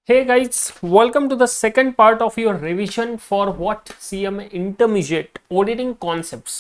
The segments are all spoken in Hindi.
Hey guys, welcome to the second part of your revision for what CMA Intermediate Auditing Concepts।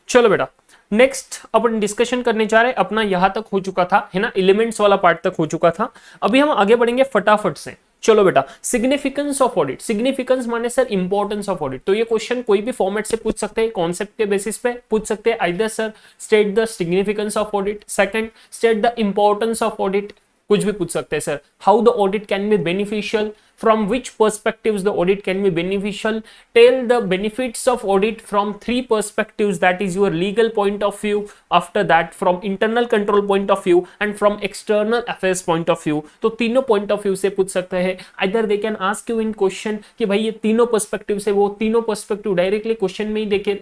चलो बेटा, नेक्स्ट अपन डिस्कशन करने जा रहे हैं। अपना यहां तक हो चुका था, है ना, एलिमेंट्स वाला पार्ट तक हो चुका था। अभी हम आगे बढ़ेंगे फटाफट से। चलो बेटा, सिग्निफिकेंस ऑफ ऑडिट। सिग्निफिकेंस माने सर इंपॉर्टेंस ऑफ ऑडिट। तो ये क्वेश्चन कोई भी फॉर्मेट से पूछ सकते हैं, कॉन्सेप्ट के बेसिस पे पूछ सकते हैं। Either sir state the significance of audit, second state the importance of audit, कुछ भी पूछ सकते हैं sir. How the audit can be beneficial, from which perspectives the audit can be beneficial, tell the benefits of audit from three perspectives, that is your legal point of view, after that from internal control point of view and from external affairs point of view। तो तीनों point of view से पूछ सकते हैं। either they can ask you in question कि भाई ये तीनों perspective से, वो तीनों perspective डायरेक्टली क्वेश्चन में ही देके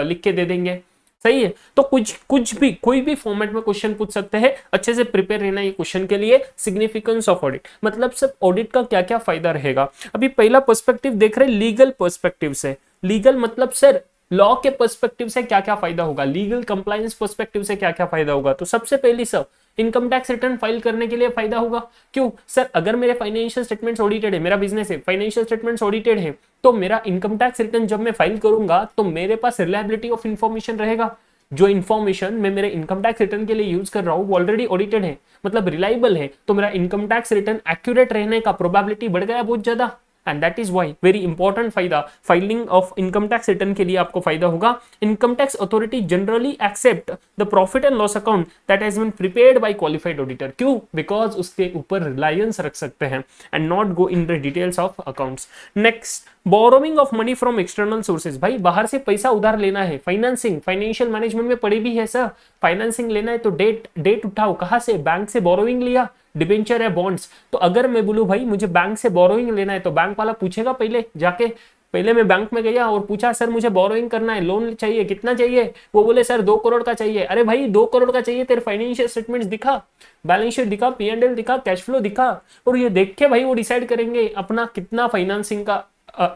लिख के दे देंगे। सही है। तो कुछ भी कोई भी फॉर्मेट में क्वेश्चन पूछ सकते हैं। अच्छे से प्रिपेयर रहना ये क्वेश्चन के लिए। सिग्निफिकेंस ऑफ ऑडिट मतलब सब ऑडिट का क्या क्या फायदा रहेगा। अभी पहला पर्सपेक्टिव देख रहे लीगल पर्सपेक्टिव से। लीगल मतलब सर लॉ के पर्सपेक्टिव से क्या क्या फायदा होगा, लीगल कंप्लायंस पर्सपेक्टिव से क्या क्या फायदा होगा। तो सबसे पहली सब इनकम टैक्स रिटर्न फाइल करने के लिए फायदा होगा। क्यों सर, अगर मेरे फाइनेंशियल स्टेटमेंट्स ऑडिटेड है, मेरा बिजनेस है, फाइनेंशियल स्टेटमेंट्स ऑडिटेड है, तो मेरा इनकम टैक्स रिटर्न जब मैं फाइल करूंगा तो मेरे पास रिलायबिलिटी ऑफ इंफॉर्मेशन रहेगा। जो इन्फॉर्मेशन मैं मेरे इनकम टैक्स रिटर्न के लिए यूज कर रहा हूँ वो ऑलरेडी ऑडिटेड है, मतलब रिलायबल है, तो मेरा इनकम टैक्स रिटर्न एक्यूरेट रहने का प्रोबेबिलिटी बढ़ गया बहुत ज्यादा। And that is why very important फायदा filing of income tax return के लिए आपको फायदा होगा। Income tax authority generally accept the profit and loss account that has been prepared by qualified auditor. क्यों? बिकॉज उसके ऊपर रिलायंस रख सकते हैं and not go in the details of accounts. Next, borrowing of money from external sources. भाई बाहर से पैसा उधार लेना है, फाइनेंसिंग, फाइनेंशियल मैनेजमेंट में पढ़ी भी है सर। फाइनेंसिंग लेना है तो डेट उठाओ, कहां से? बैंक से बोरोइंग लिया, डिबेंचर है, बॉन्ड्स। तो अगर मैं बोलूं भाई मुझे बैंक से बोरोइंग लेना है तो बैंक वाला पूछेगा पहले जाके, पहले मैं बैंक में गया और पूछा सर मुझे बोरोइंग करना है, लोन चाहिए, कितना चाहिए? वो बोले सर 2 करोड़ का चाहिए। अरे भाई 2 करोड़ का चाहिए, तेरे फाइनेंशियल स्टेटमेंट्स दिखा, बैलेंस शीट दिखा, P&L दिखा, कैश फ्लो दिखा, और ये देख के भाई वो डिसाइड करेंगे अपना कितना फाइनेंसिंग का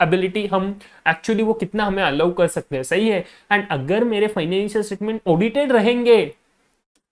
एबिलिटी हम एक्चुअली वो कितना हमें अलाउ कर सकते हैं। सही है। एंड अगर मेरे फाइनेंशियल स्टेटमेंट ऑडिटेड रहेंगे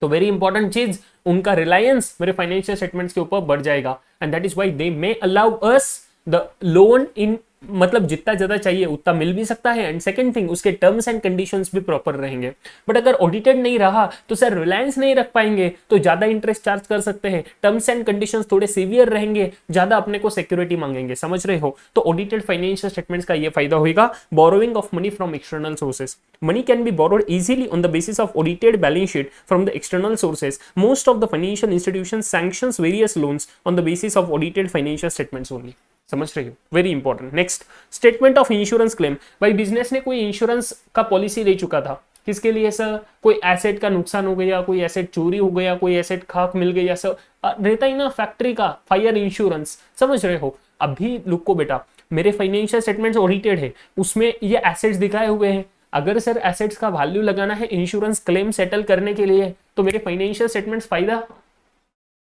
तो वेरी इंपॉर्टेंट चीज, उनका रिलायंस मेरे फाइनेंशियल स्टेटमेंट्स के ऊपर बढ़ जाएगा। And that is why they may allow us the loan in, मतलब जितना ज्यादा चाहिए उतना मिल भी सकता है। एंड सेकंड थिंग, उसके टर्म्स एंड कंडीशंस भी प्रॉपर रहेंगे। बट अगर ऑडिटेड नहीं रहा तो सर रिलायंस नहीं रख पाएंगे, तो ज्यादा इंटरेस्ट चार्ज कर सकते हैं, टर्म्स एंड कंडीशंस थोड़े सीवियर रहेंगे, ज्यादा अपने को सिक्योरिटी मांगेंगे। समझ रहे हो? तो ऑडिटेड फाइनेंशियल स्टेटमेंट्स का ये फायदा होगा। Borrowing of money from external sources. Money can be borrowed easily on the basis of audited balance sheet from the external sources. Most of the financial institutions sanctions various loans on the basis of audited financial statements only. समझ रही हो? Very important. Next, statement of insurance claim. भाई बिजनेस ने कोई इंश्योरेंस का पॉलिसी ले चुका था, किसके लिए सर? कोई एसेट का नुकसान हो गया, कोई एसेट चोरी हो गया, कोई एसेट खाक मिल गया सर, रहता ही ना फैक्ट्री का फायर इंश्योरेंस। समझ रहे हो? अभी लुक को बेटा, मेरे फाइनेंशियल स्टेटमेंट्स ऑडिटेड है, उसमें ये एसेट्स दिखाए हुए हैं। अगर सर एसेट्स का वैल्यू लगाना है इंश्योरेंस क्लेम सेटल करने के लिए तो मेरे फाइनेंशियल स्टेटमेंट्स फायदा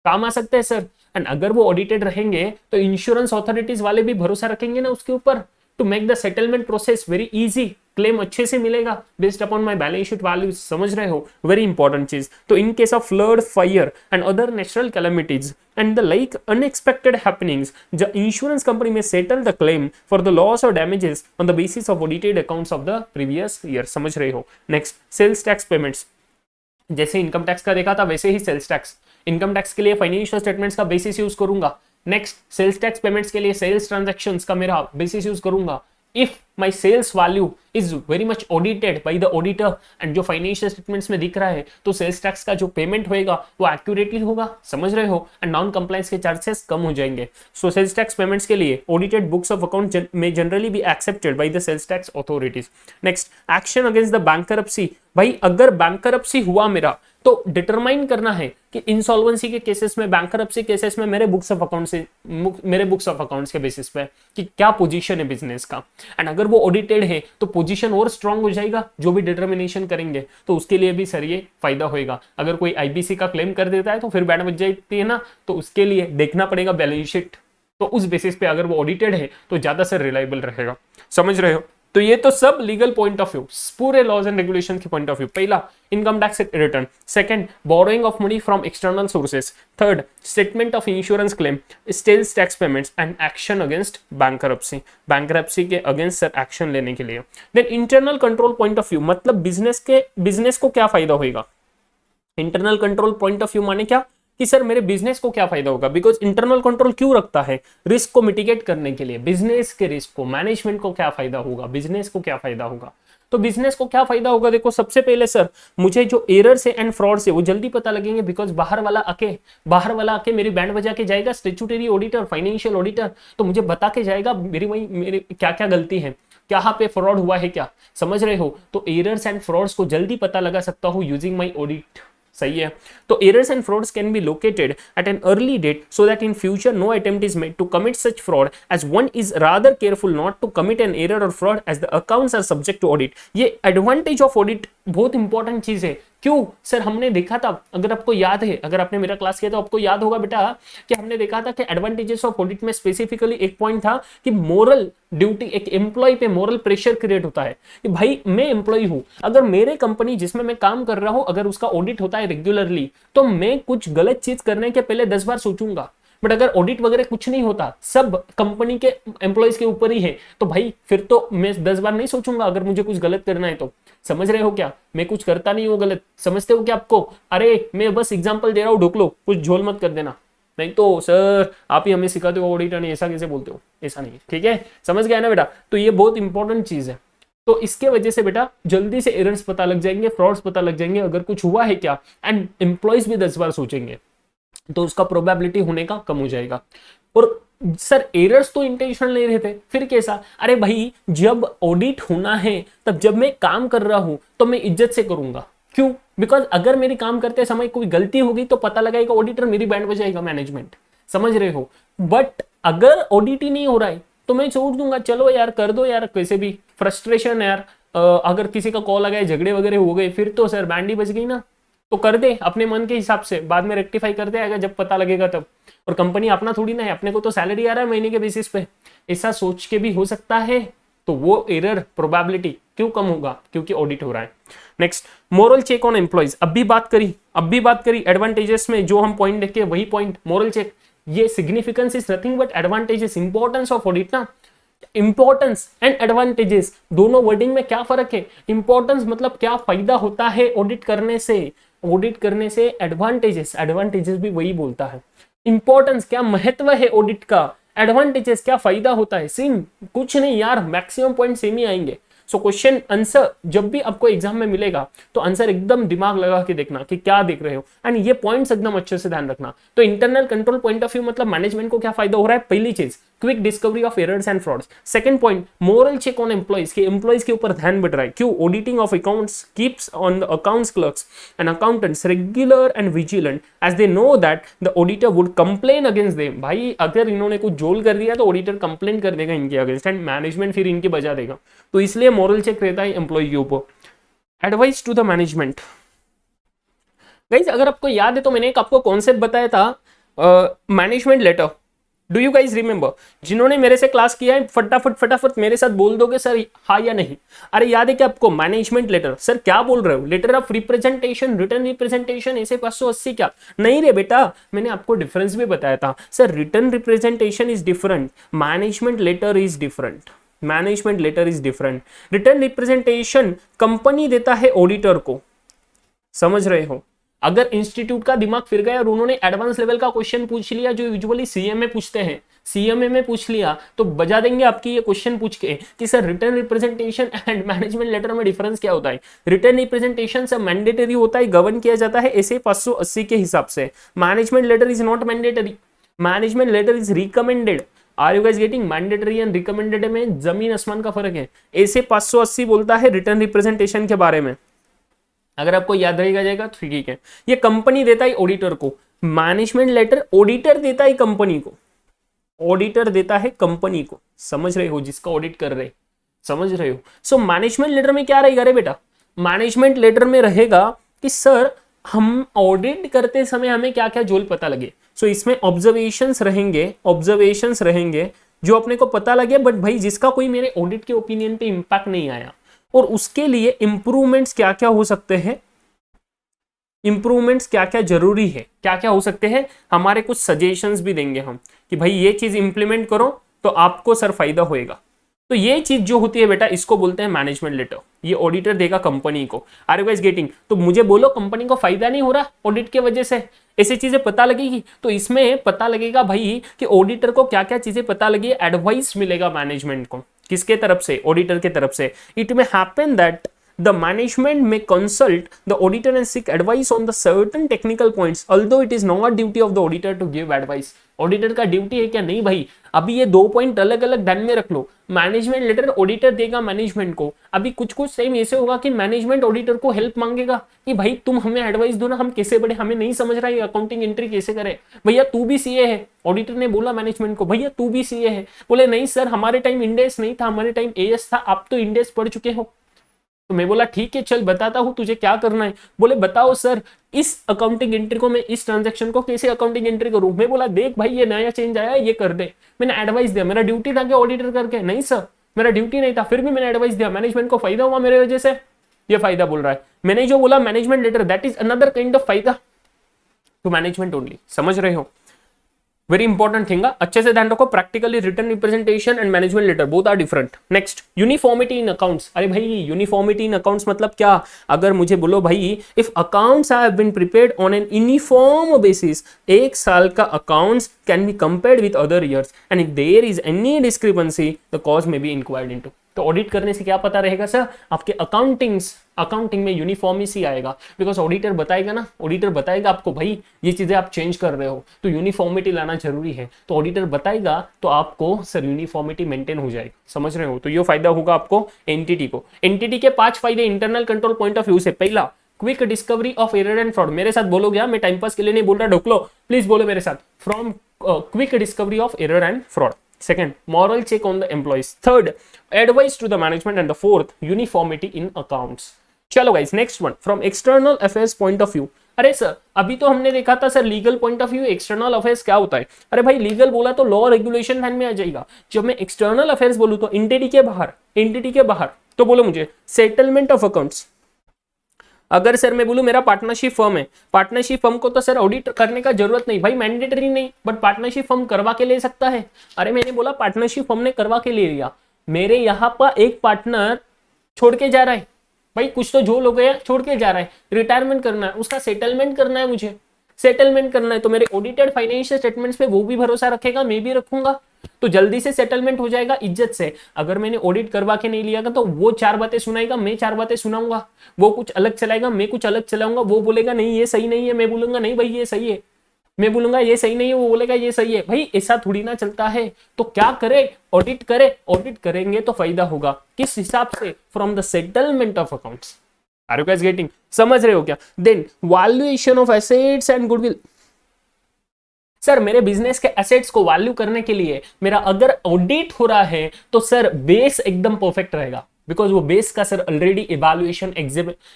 काम आ सकते हैं सर। एंड अगर वो ऑडिटेड रहेंगे तो इंश्योरेंस अथॉरिटीज वाले भी भरोसा रखेंगे ना उसके ऊपर, to make the settlement process very easy, claim अच्छे से मिलेगा based upon my balance sheet values. समझ रहे हो? वेरी इंपॉर्टेंट चीज। तो in case of flood, fire and other natural calamities and the like unexpected happenings, the insurance company may settle the claim for the loss or damages on the basis of audited accounts of the previous year। समझ रहे हो? Next, sales tax payments. जैसे इनकम टैक्स का देखा था वैसे ही सेल्स टैक्स। इनकम टैक्स के लिए फाइनेंशियल स्टेटमेंट्स का बेसिस यूज करूंगा। नेक्स्ट, सेल्स टैक्स पेमेंट्स के लिए सेल्स ट्रांजैक्शंस का मेरा बेसिस यूज करूंगा। If my sales value is very much audited by the auditor and जो फाइनेंशियल स्टेटमेंट्स में दिख रहा है तो सेल्स टैक्स का जो पेमेंट होगा वो एक्यूरेटली होगा। समझ रहे हो? एंड नॉन कंप्लायंस के चार्जेस कम हो जाएंगे। सो सेल्स टैक्स पेमेंट्स के लिए ऑडिटेड बुक्स ऑफ अकाउंट में generally be accepted by the sales tax authorities. Next, action against the bankruptcy. भाई अगर बैंकरप्सी हुआ मेरा तो डिटरमाइन करना है कि इंसॉल्वेंसी के केसेस में, बैंकरप्सी केसेस में मेरे बुक्स ऑफ अकाउंट्स के बेसिस पे कि क्या पोजीशन है बिजनेस का। एंड अगर वो ऑडिटेड है तो पोजीशन और स्ट्रांग हो जाएगा, जो भी डिटर्मिनेशन करेंगे तो उसके लिए भी सर ये फायदा होगा। अगर कोई आईबीसी का क्लेम कर देता है तो फिर बैंड बच जाती है ना, तो उसके लिए देखना पड़ेगा बैलेंस शीट, तो उस बेसिस पे अगर वो ऑडिटेड है तो ज्यादा सर रिलायबल रहेगा। समझ रहे हो? तो ये तो सब लीगल पॉइंट ऑफ व्यू, पूरे लॉज एंड रेगुलेशन के पॉइंट ऑफ व्यू। पहला, income tax return. Second, borrowing of money from external sources. Third, statement of insurance claim, sales tax payments and action against bankruptcy, bankruptcy के अगेंस्ट सर एक्शन लेने के लिए। Then internal control point of view, मतलब बिजनेस को क्या फायदा होगा। Internal control point of view माने क्या कि सर मेरे बिजनेस को क्या फायदा होगा, बिकॉज इंटरनल कंट्रोल क्यों रखता है, रिस्क को मिटिगेट करने के लिए। बिजनेस के रिस्क को, मैनेजमेंट को क्या फायदा होगा, बिजनेस को क्या फायदा होगा। तो बिजनेस को क्या फायदा होगा, देखो सबसे पहले सर मुझे जो एरर्स है एंड फ्रॉड से वो जल्दी पता लगेंगे, बिकॉज बाहर वाला आके मेरी बैंड बजा के जाएगा, स्टैट्यूटरी ऑडिटर, फाइनेंशियल ऑडिटर, तो मुझे बता के जाएगा मेरी क्या क्या गलती है, क्या पे फ्रॉड हुआ है, क्या समझ रहे हो। तो एरर्स एंड फ्रॉड्स को जल्दी पता लगा सकता हूँ यूजिंग माई ऑडिट, सही है। तो errors and frauds can be located at an early date so that in future no attempt is made to commit such fraud as one is rather careful not to commit an error और fraud as the accounts are subject to audit. ये एडवांटेज ऑफ ऑडिट बहुत इंपॉर्टेंट चीज है। क्यों सर, हमने देखा था, अगर आपको याद है, अगर आपने मेरा क्लास किया तो आपको याद होगा बेटा कि हमने देखा था कि एडवांटेजेस ऑफ ऑडिट में स्पेसिफिकली एक पॉइंट था कि मोरल ड्यूटी, एक एम्प्लॉय पे मोरल प्रेशर क्रिएट होता है कि भाई मैं एम्प्लॉय हूं, अगर मेरे कंपनी जिसमें मैं काम कर रहा हूं अगर उसका ऑडिट होता है रेगुलरली तो मैं कुछ गलत चीज करने के पहले 10 बार सोचूंगा। बट अगर ऑडिट वगैरह कुछ नहीं होता, सब कंपनी के एम्प्लॉयज के ऊपर ही है, तो भाई फिर तो मैं 10 बार नहीं सोचूंगा अगर मुझे कुछ गलत करना है तो। समझ रहे हो क्या, मैं कुछ करता नहीं हूँ गलत, समझते हो क्या आपको। अरे मैं बस एग्जांपल दे रहा हूँ, ढोक लो, कुछ झोल मत कर देना, नहीं तो सर आप ही हमें सिखाते हो ऑडिटर नहीं, ऐसा कैसे बोलते हो, ऐसा नहीं है, ठीक है, समझ गया ना बेटा। तो ये बहुत इंपॉर्टेंट चीज है। तो इसके वजह से बेटा जल्दी से एरर्स पता लग जाएंगे, फ्रॉड्स पता लग जाएंगे, अगर कुछ हुआ है क्या, एंड एम्प्लॉयज भी 10 बार सोचेंगे तो उसका प्रोबेबिलिटी होने का कम हो जाएगा। और सर एरर्स तो इंटेंशनल नहीं रहते, फिर कैसा, अरे भाई जब ऑडिट होना है तब जब मैं काम कर रहा हूं तो मैं इज्जत से करूंगा। क्यों, बिकॉज अगर मेरी काम करते समय कोई गलती होगी तो पता लगाएगा ऑडिटर, मेरी बैंड बजाएगा मैनेजमेंट, समझ रहे हो। बट अगर ऑडिट ही नहीं हो रहा है तो मैं छोड़ दूंगा, चलो यार कर दो यार, कैसे भी फ्रस्ट्रेशन यार, अगर किसी का कॉल आ गया, झगड़े वगैरह हो गए, फिर तो सर बैंड ही बज गई ना, तो कर दे अपने मन के हिसाब से, बाद में रेक्टिफाई करते आएगा जब पता लगेगा तब। और कंपनी अपना थोड़ी ना है, अपने को तो सैलरी आ रहा है महीने के बेसिस पे, ऐसा सोच के भी हो सकता है। तो वो एरर प्रोबेबिलिटी क्यों कम होगा, क्योंकि ऑडिट हो रहा है। Next, moral check on employees, अब भी बात करी एडवांटेजेस में, जो हम पॉइंट देखे वही पॉइंट, मोरल चेक, ये significance is nothing but advantages, importance of audit ना। इंपॉर्टेंस एंड एडवांटेजेस दोनों वर्डिंग में क्या फर्क है। इंपॉर्टेंस मतलब क्या फायदा होता है ऑडिट करने से, ऑडिट करने से एडवांटेजेस भी वही बोलता है। इंपॉर्टेंस क्या महत्व है ऑडिट का, एडवांटेजेस क्या फायदा होता है, सेम कुछ नहीं यार, मैक्सिमम पॉइंट सेम ही आएंगे। सो क्वेश्चन आंसर जब भी आपको एग्जाम में मिलेगा तो आंसर एकदम दिमाग लगा के देखना कि क्या देख रहे हो, एंड ये पॉइंट्स एकदम अच्छे से ध्यान रखना। तो internal control point of view मतलब मैनेजमेंट को क्या फायदा हो रहा है, पहली चीज quick discovery of errors and frauds. Second point, moral check on employees, के एम्प्लॉइज के ऊपर ध्यान बढ़ रहा है। क्यों, auditing of accounts keeps on the accounts clerks and accountants regular and vigilant as they know that the auditor would complain against them. भाई अगर इन्होंने कुछ जोल कर दिया तो ऑडिटर कंप्लेन कर देगा इनके अगेंस्ट, एंड मैनेजमेंट फिर इनके बजा देगा। तो इसलिए मोरल चेक रहता है एम्प्लॉय के ऊपर। Advice to the management, guys अगर आपको याद है तो मैंने एक आपको कॉन्सेप्ट बताया था management letter, do you guys remember. जिन्होंने मेरे से क्लास किया है फटाफट मेरे साथ बोल दोगे सर हाँ या नहीं। अरे याद है कि आपको मैनेजमेंट लेटर, सर क्या बोल रहे हो, letter of representation, return representation, ऐसे 580 क्या, नहीं रे बेटा, मैंने आपको डिफरेंस भी बताया था sir, return representation is different, management letter is different, management letter is different. Return representation company देता है ऑडिटर को, समझ रहे हो। अगर इंस्टीट्यूट का दिमाग फिर गया और उन्होंने एडवांस लेवल का क्वेश्चन पूछ लिया जो यूजुअली सीएमए पूछते हैं, सीएमए में पूछ लिया तो बजा देंगे आपकी ये क्वेश्चन पूछ के कि sir return representation and management letter में डिफरेंस क्या होता है। रिटर्न रिप्रेजेंटेशन सब मैंडेटरी होता है, गवर्न किया जाता है ऐसे 580 के हिसाब से। Management letter is not mandatory, management letter is recommended. Are you guys getting, mandatory and recommended में जमीन आसमान का फर्क है। ऐसे 580 बोलता है रिटर्न रिप्रेजेंटेशन के बारे में, अगर आपको याद रहेगा जाएगा तो ठीक है। ये कंपनी देता है ऑडिटर को, मैनेजमेंट लेटर ऑडिटर देता है कंपनी को, ऑडिटर देता है कंपनी को, समझ रहे हो, जिसका ऑडिट कर रहे, समझ रहे हो। सो मैनेजमेंट लेटर में क्या रहेगा रे बेटा, मैनेजमेंट लेटर में रहेगा कि सर हम ऑडिट करते समय हमें क्या क्या जोल पता लगे। सो इसमें ऑब्जर्वेशंस रहेंगे, ऑब्जर्वेशंस रहेंगे जो अपने को पता लगे, बट भाई जिसका कोई मेरे ऑडिट के ओपिनियन पे इंपैक्ट नहीं आया, और उसके लिए इंप्रूवमेंट्स क्या क्या हो सकते हैं, इंप्रूवमेंट्स क्या क्या जरूरी है, क्या क्या हो सकते हैं, हमारे कुछ सजेशंस भी देंगे हम कि भाई ये चीज इंप्लीमेंट करो तो आपको सर फायदा होएगा। तो ये चीज जो होती है बेटा, इसको बोलते हैं मैनेजमेंट लेटर। ये ऑडिटर देगा कंपनी को। Are you guys getting? तो मुझे बोलो कंपनी को फायदा नहीं हो रहा ऑडिट के वजह से, ऐसी चीजें पता लगेगी, तो इसमें पता लगेगा भाई कि ऑडिटर को क्या क्या चीजें पता लगी, एडवाइस मिलेगा मैनेजमेंट को। किसके तरफ से? ऑडिटर के तरफ से। It may happen that the management may consult the auditor and seek advice on the certain technical points, although it is not duty of the auditor to give advice। Auditor का ड्यूटी है क्या? नहीं भाई। अभी ये 2 पॉइंट अलग अलग ध्यान में रख लो। मैनेजमेंट लेटर ऑडिटर देगा मैनेजमेंट को। अभी कुछ कुछ टाइम ऐसे होगा कि मैनेजमेंट ऑडिटर को हेल्प मांगेगा कि भाई तुम हमें एडवाइस दो ना, हम कैसे बढ़े, हमें नहीं समझ रहा है अकाउंटिंग एंट्री कैसे करें। भैया तू भी सीए है। ऑडिटर ने बोला मैनेजमेंट को, भैया तू भी सीए है। बोले नहीं सर हमारे टाइम इंडेस नहीं था, हमारे टाइम एएस था, आप तो इंडेस पढ़ चुके हो। तो मैं बोला ठीक है चल बताता हूं तुझे क्या करना है। बोले बताओ सर इस अकाउंटिंग एंट्री को, मैं इस ट्रांजैक्शन को कैसे अकाउंटिंग एंट्री करूं। मैं बोला देख भाई ये नया चेंज आया है, ये कर दे। मैंने एडवाइस दिया। मेरा ड्यूटी था कि ऑडिटर करके? नहीं सर मेरा ड्यूटी नहीं था, फिर भी मैंने एडवाइस दिया। मैनेजमेंट को फायदा हुआ मेरे वजह से। ये फायदा बोल रहा है। मैंने जो बोला management letter, that is another kind of फायदा टू मैनेजमेंट ओनली। समझ रहे हो? वेरी इंपॉर्टेंट थिंग, अच्छे से ध्यान रखो। Practically written representation and management letter both are different. Next, uniformity in accounts. अरे भाई यूनिफॉर्मिटी इन अकाउंट्स मतलब क्या? अगर मुझे बोलो भाई if accounts have been prepared on an uniform basis, एक साल का accounts can be compared with other years and if there is any discrepancy the cause may be inquired into. तो ऑडिट करने से क्या पता रहेगा सर? आपके अकाउंटिंग में यूनिफॉर्मिटी आएगा, बिकॉज ऑडिटर बताएगा ना, ऑडिटर बताएगा आपको भाई ये चीजें आप चेंज कर रहे हो तो यूनिफॉर्मिटी लाना जरूरी है। तो ऑडिटर बताएगा तो आपको सर यूनिफॉर्मिटी मेंटेन हो जाएगी। समझ रहे हो? तो ये फायदा होगा आपको एंटिटी को। एंटिटी के 5 फायदे internal control point of view से। पहला, quick discovery of error and fraud. मेरे साथ बोलोगे, मैं टाइम पास के लिए नहीं बोल रहा, ढोकलो प्लीज बोलो मेरे साथ। From quick discovery of error and fraud. Second, moral check on the employees. Third, advice to the management. And the fourth, uniformity in accounts. चलो guys, next one, from external affairs point of view. अरे सर अभी तो हमने देखा था sir legal point of view, external affairs क्या होता है। अरे भाई लीगल बोला तो लॉ रेगुलेशन ध्यान में आ जाएगा। जब मैं एक्सटर्नल अफेयर्स बोलूं तो एंटिटी के बाहर तो बोलो मुझे सेटलमेंट ऑफ अकाउंट्स। अगर सर मैं बोलूं मेरा पार्टनरशिप फर्म है, पार्टनरशिप फर्म को तो सर ऑडिट करने का जरूरत नहीं भाई, मैंडेटरी नहीं, बट पार्टनरशिप फर्म करवा के ले सकता है। अरे मैंने बोला पार्टनरशिप फर्म ने करवा के ले लिया, मेरे यहाँ पर एक पार्टनर छोड़ के जा रहा है भाई, कुछ तो झोल हो गया, छोड़ के जा रहा है, रिटायरमेंट करना है, उसका सेटलमेंट करना है, मुझे सेटलमेंट करना है। तो मेरे ऑडिटेड फाइनेंशियल स्टेटमेंट्स पे वो भी भरोसा रखेगा, मैं भी रखूंगा, तो जल्दी से सेटलमेंट हो जाएगा इज्जत से। अगर मैंने ऑडिट करवा के नहीं लिया तो वो 4 बातें सुनाएगा, मैं 4 बातें सुनाऊंगा, वो कुछ अलग चलाएगा, मैं कुछ अलग चलाऊंगा, वो बोलेगा नहीं ये सही नहीं है, मैं बोलूंगा नहीं भाई ये सही है, मैं बोलूंगा ये सही नहीं है, वो बोलेगा ये सही है। भाई ऐसा थोड़ी ना चलता है। तो क्या करे? ऑडिट करे। ऑडिट करेंगे तो फायदा होगा, किस हिसाब से? From the settlement of accounts. Are you guys getting? समझ रहे हो क्या? Then valuation of assets and goodwill. Sir मेरे बिजनेस के एसेट्स को वैल्यू करने के लिए मेरा अगर ऑडिट हो रहा है तो सर बेस एकदम परफेक्ट रहेगा, बिकॉज वो बेस का सर ऑलरेडी इवैल्यूएशन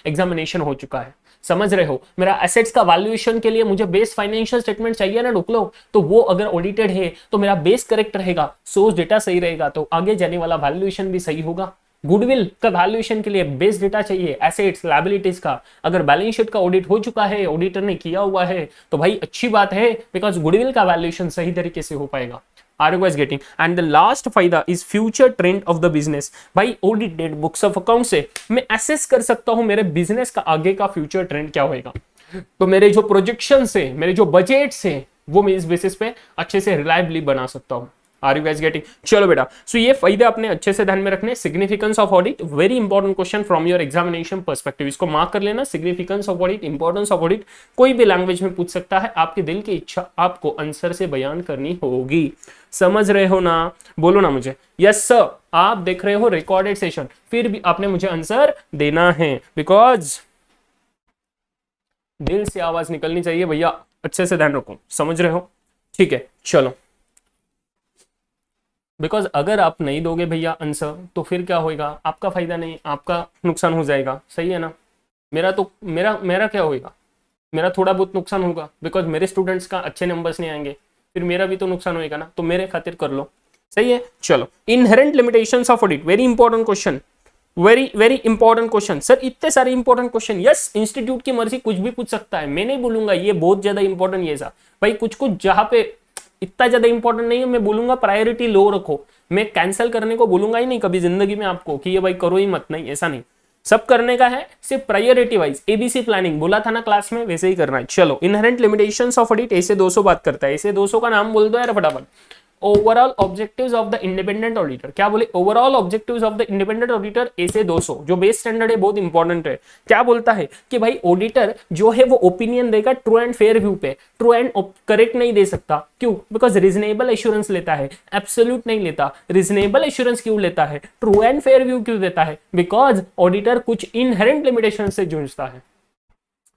एग्जामिनेशन हो चुका है। समझ रहे हो? मेरा एसेट्स का वैल्यूएशन के लिए मुझे बेस फाइनेंशियल स्टेटमेंट चाहिए ना ढुकलो, तो वो अगर ऑडिटेड है तो मेरा बेस करेक्ट रहेगा, सोर्स डेटा सही रहेगा, तो आगे जाने वाला वैल्यूएशन भी सही होगा। गुडविल का वैल्यूएशन के लिए बेस डेटा चाहिए, एसेट्स लायबिलिटीज का। अगर बैलेंस शीट का ऑडिट हो चुका है, ऑडिटर ने किया हुआ है, तो भाई अच्छी बात है, बिकॉज गुडविल का वैल्यूएशन सही तरीके से हो पाएगा। Are you guys getting? And the last फायदा is future trend of the business. भाई ऑडिटेड बुक्स ऑफ अकाउंट से मैं एसेस कर सकता हूं मेरे बिजनेस का आगे का फ्यूचर ट्रेंड क्या होएगा। तो मेरे जो प्रोजेक्शन है, मेरे जो बजट्स है, वो मैं इस बेसिस पे अच्छे से रिलायबली बना सकता हूं। Are you guys getting? चलो बेटा, सो ये फायदे अपने अच्छे से ध्यान में रखने। Significance of audit, very important question from your examination perspective, इसको मार्क कर लेना। Significance of audit, importance of audit, कोई भी लैंग्वेज में पूछ सकता है, आपके दिल की इच्छा आपको आंसर से बयान करनी होगी। समझ रहे हो ना? बोलो ना मुझे यस सर। आप देख रहे हो रिकॉर्डेड सेशन, फिर भी आपने मुझे आंसर देना है, बिकॉज दिल से आवाज निकलनी चाहिए भैया। अच्छे से ध्यान रखो, समझ रहे हो? ठीक है चलो, बिकॉज अगर आप नहीं दोगे भैया आंसर तो फिर क्या होएगा? आपका फायदा नहीं, आपका नुकसान हो जाएगा। सही है ना? मेरा क्या होएगा? मेरा थोड़ा बहुत नुकसान होगा, बिकॉज मेरे स्टूडेंट्स का अच्छे नंबर्स नहीं आएंगे, फिर मेरा भी तो नुकसान होएगा ना। तो मेरे खातिर कर लो, सही है। चलो, inherent limitations of audit, very important question, very very important question. Sir इतने सारे इंपॉर्टेंट क्वेश्चन, यस इंस्टीट्यूट की मर्जी कुछ भी पूछ सकता है, मैं नहीं बोलूंगा ये बहुत ज्यादा इंपॉर्टेंट ये सा, भाई कुछ कुछ जहां पे इतना ज्यादा इंपॉर्टेंट नहीं है मैं बोलूंगा प्रायोरिटी लो रखो, मैं कैंसिल करने को बोलूंगा ही नहीं कभी जिंदगी में आपको कि ये भाई करो ही मत, नहीं ऐसा नहीं, सब करने का है, सिर्फ प्रायोरिटी वाइज एबीसी प्लानिंग बोला था ना क्लास में, वैसे ही करना है। चलो, इनहेरेंट लिमिटेशंस ऑफ ऑडिट, ऐसे 200 बात करता है, ऐसे 200 का नाम बोल दो यार फटाफट। Overall objectives of the independent auditor, क्या बोले, overall objectives of the independent auditor ऐसे 200, जो बेस स्टैंडर्ड है बहुत इंपॉर्टेंट है। क्या बोलता है कि भाई ऑडिटर जो है वो ओपिनियन देगा ट्रू एंड फेयर व्यू पे, ट्रू एंड करेक्ट नहीं दे सकता, क्यों, बिकॉज रीजनेबल एश्योरेंस लेता है, एब्सोल्यूट नहीं लेता। रीजनेबल एश्योरेंस क्यों लेता है, ट्रू एंड फेयर व्यू क्यों देता है, बिकॉज ऑडिटर कुछ इनहेरेंट लिमिटेशन से जूझता है।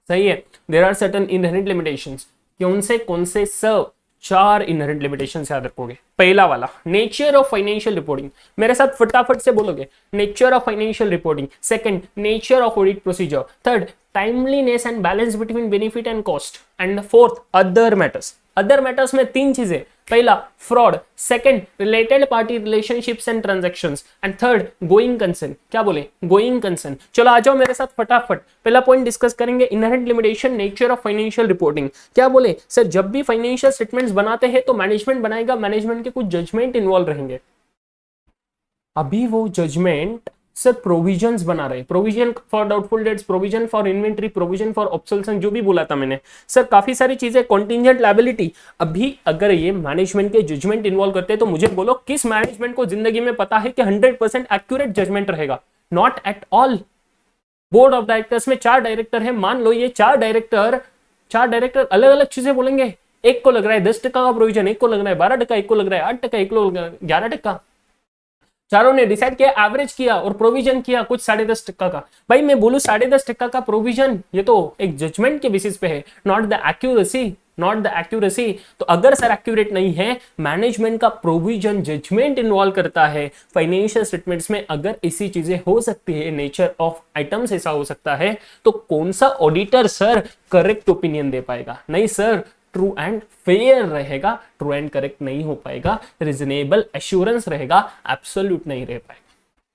सही है, there are certain inherent limitations, कौन से सब 4 इनहेरेंट लिमिटेशंस याद रखोगे। पहला वाला, नेचर ऑफ फाइनेंशियल रिपोर्टिंग, मेरे साथ फटाफट से बोलोगे, nature of financial reporting. Second, nature of audit procedure. Third, timeliness and balance between benefit and cost. And fourth, other matters. Other matters में 3 चीजें, पहला fraud, second related party relationships and transactions, and third going concern. क्या बोले, गोइंग कंसर्न। चलो आ जाओ मेरे साथ फटाफट, पहला पॉइंट डिस्कस करेंगे, inherent limitation, nature of financial reporting. क्या बोले सर, जब भी फाइनेंशियल स्टेटमेंट्स बनाते हैं तो मैनेजमेंट बनाएगा, मैनेजमेंट के कुछ जजमेंट इन्वॉल्व रहेंगे। अभी वो जजमेंट सर प्रोविजंस बना रहे, provision for doubtful debts, provision for inventory, provision for obsolescence, जो भी बोला था मैंने सर, काफी सारी चीजें, कॉन्टिंजेंट लायबिलिटी। अभी अगर ये मैनेजमेंट के जजमेंट इन्वॉल्व करते हैं तो मुझे बोलो किस मैनेजमेंट को जिंदगी में पता है कि 100% एक्यूरेट जजमेंट रहेगा, not at all. Board of directors में 4 डायरेक्टर है, मान लो ये 4 डायरेक्टर अलग अलग चीजें बोलेंगे, एक को लग रहा है 10% का प्रोविजन, एक को लग रहा है 12%, एक को लग रहा है 8%, एक को लग रहा है 11%। चारों ने डिसाइड किया, एवरेज किया और प्रोविजन किया कुछ 10.5% का। भाई मैं बोलूं 10.5% का प्रोविजन, ये तो एक जजमेंट के बेसिस पे है, नॉट द एक्यूरेसी। तो अगर सर एक्यूरेट नहीं है, मैनेजमेंट का प्रोविजन जजमेंट इन्वॉल्व करता है फाइनेंशियल स्टेटमेंट्स में, अगर ऐसी चीजें हो सकती है, नेचर ऑफ आइटम्स ऐसा हो सकता है, तो कौन सा ऑडिटर सर करेक्ट ओपिनियन दे पाएगा, नहीं सर ट्रू एंड फेयर रहेगा, ट्रू एंड करेक्ट नहीं हो पाएगा, रीजनेबल एश्योरेंस रहेगा, एब्सोल्यूट नहीं रह पाएगा।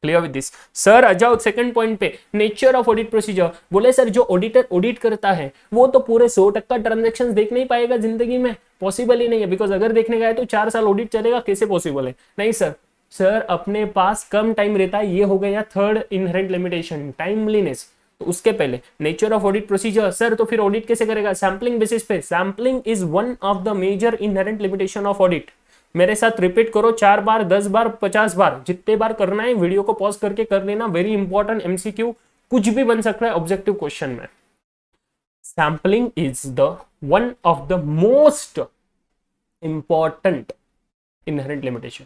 Clear with this sir. आ जाओ सेकंड पॉइंट पे, नेचर ऑफ ऑडिट प्रोसीजर। बोले सर जो ऑडिटर ऑडिट करता है वो तो पूरे 100% ट्रांजेक्शन देख नहीं पाएगा जिंदगी में, पॉसिबल ही नहीं है, बिकॉज अगर देखने गए तो 4 साल ऑडिट चलेगा, कैसे पॉसिबल है, नहीं सर अपने पास कम टाइम रहता है, ये हो गया थर्ड इनहेरेंट लिमिटेशन, टाइमलीनेस। तो उसके पहले nature of audit procedure, sir तो फिर ऑडिट कैसे करेगा, सैंपलिंग बेसिस पे। Sampling is one of the major inherent limitation of audit. मेरे साथ रिपीट करो 4 बार, 10 बार, 50 बार, जितने बार करना है, वीडियो को पॉज करके कर लेना, वेरी इंपॉर्टेंट एमसीक्यू, कुछ भी बन सकता है ऑब्जेक्टिव क्वेश्चन में। Sampling is the one of the most important inherent limitation.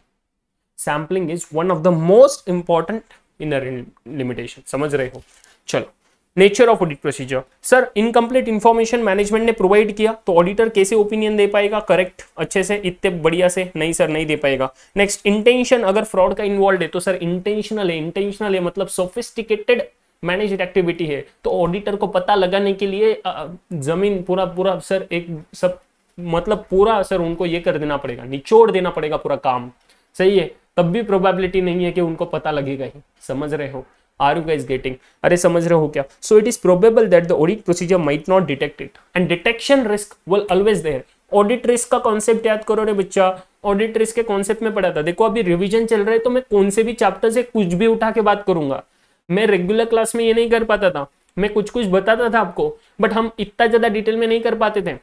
Sampling is one of the most important inherent limitation, समझ रहे हो। चलो, nature of audit procedure, sir incomplete information management ने प्रोवाइड किया तो ऑडिटर कैसे ओपिनियन दे पाएगा करेक्ट अच्छे से, इतने बढ़िया से, नहीं सर नहीं दे पाएगा। नेक्स्ट, इंटेंशन, अगर फ्रॉड का इन्वॉल्व है तो सर इंटेंशनल है मतलब सोफिस्टिकेटेड मैनेज्ड एक्टिविटी है, तो ऑडिटर को पता लगाने के लिए जमीन पूरा सर एक सब मतलब पूरा सर उनको ये कर देना पड़ेगा, निचोड़ देना पड़ेगा पूरा काम, सही है, तब भी प्रोबेबिलिटी नहीं है कि उनको पता लगेगा ही। समझ रहे हो, आर यू गाइस गेटिंग, अरे समझ रहे हो क्या। So it is probable that the audit procedure might not detect it and detection risk will always there. Audit risk का कॉन्सेप्ट याद करो रे बच्चा, ऑडिट रिस्क के कॉन्सेप्ट में पढ़ा था। देखो अभी रिवीजन चल रहा है तो मैं कौन से भी चैप्टर से कुछ भी उठा के बात करूंगा, मैं रेगुलर क्लास में ये नहीं कर पाता था, मैं कुछ कुछ बताता था आपको, बट हम इतना ज्यादा डिटेल में नहीं कर पाते थे।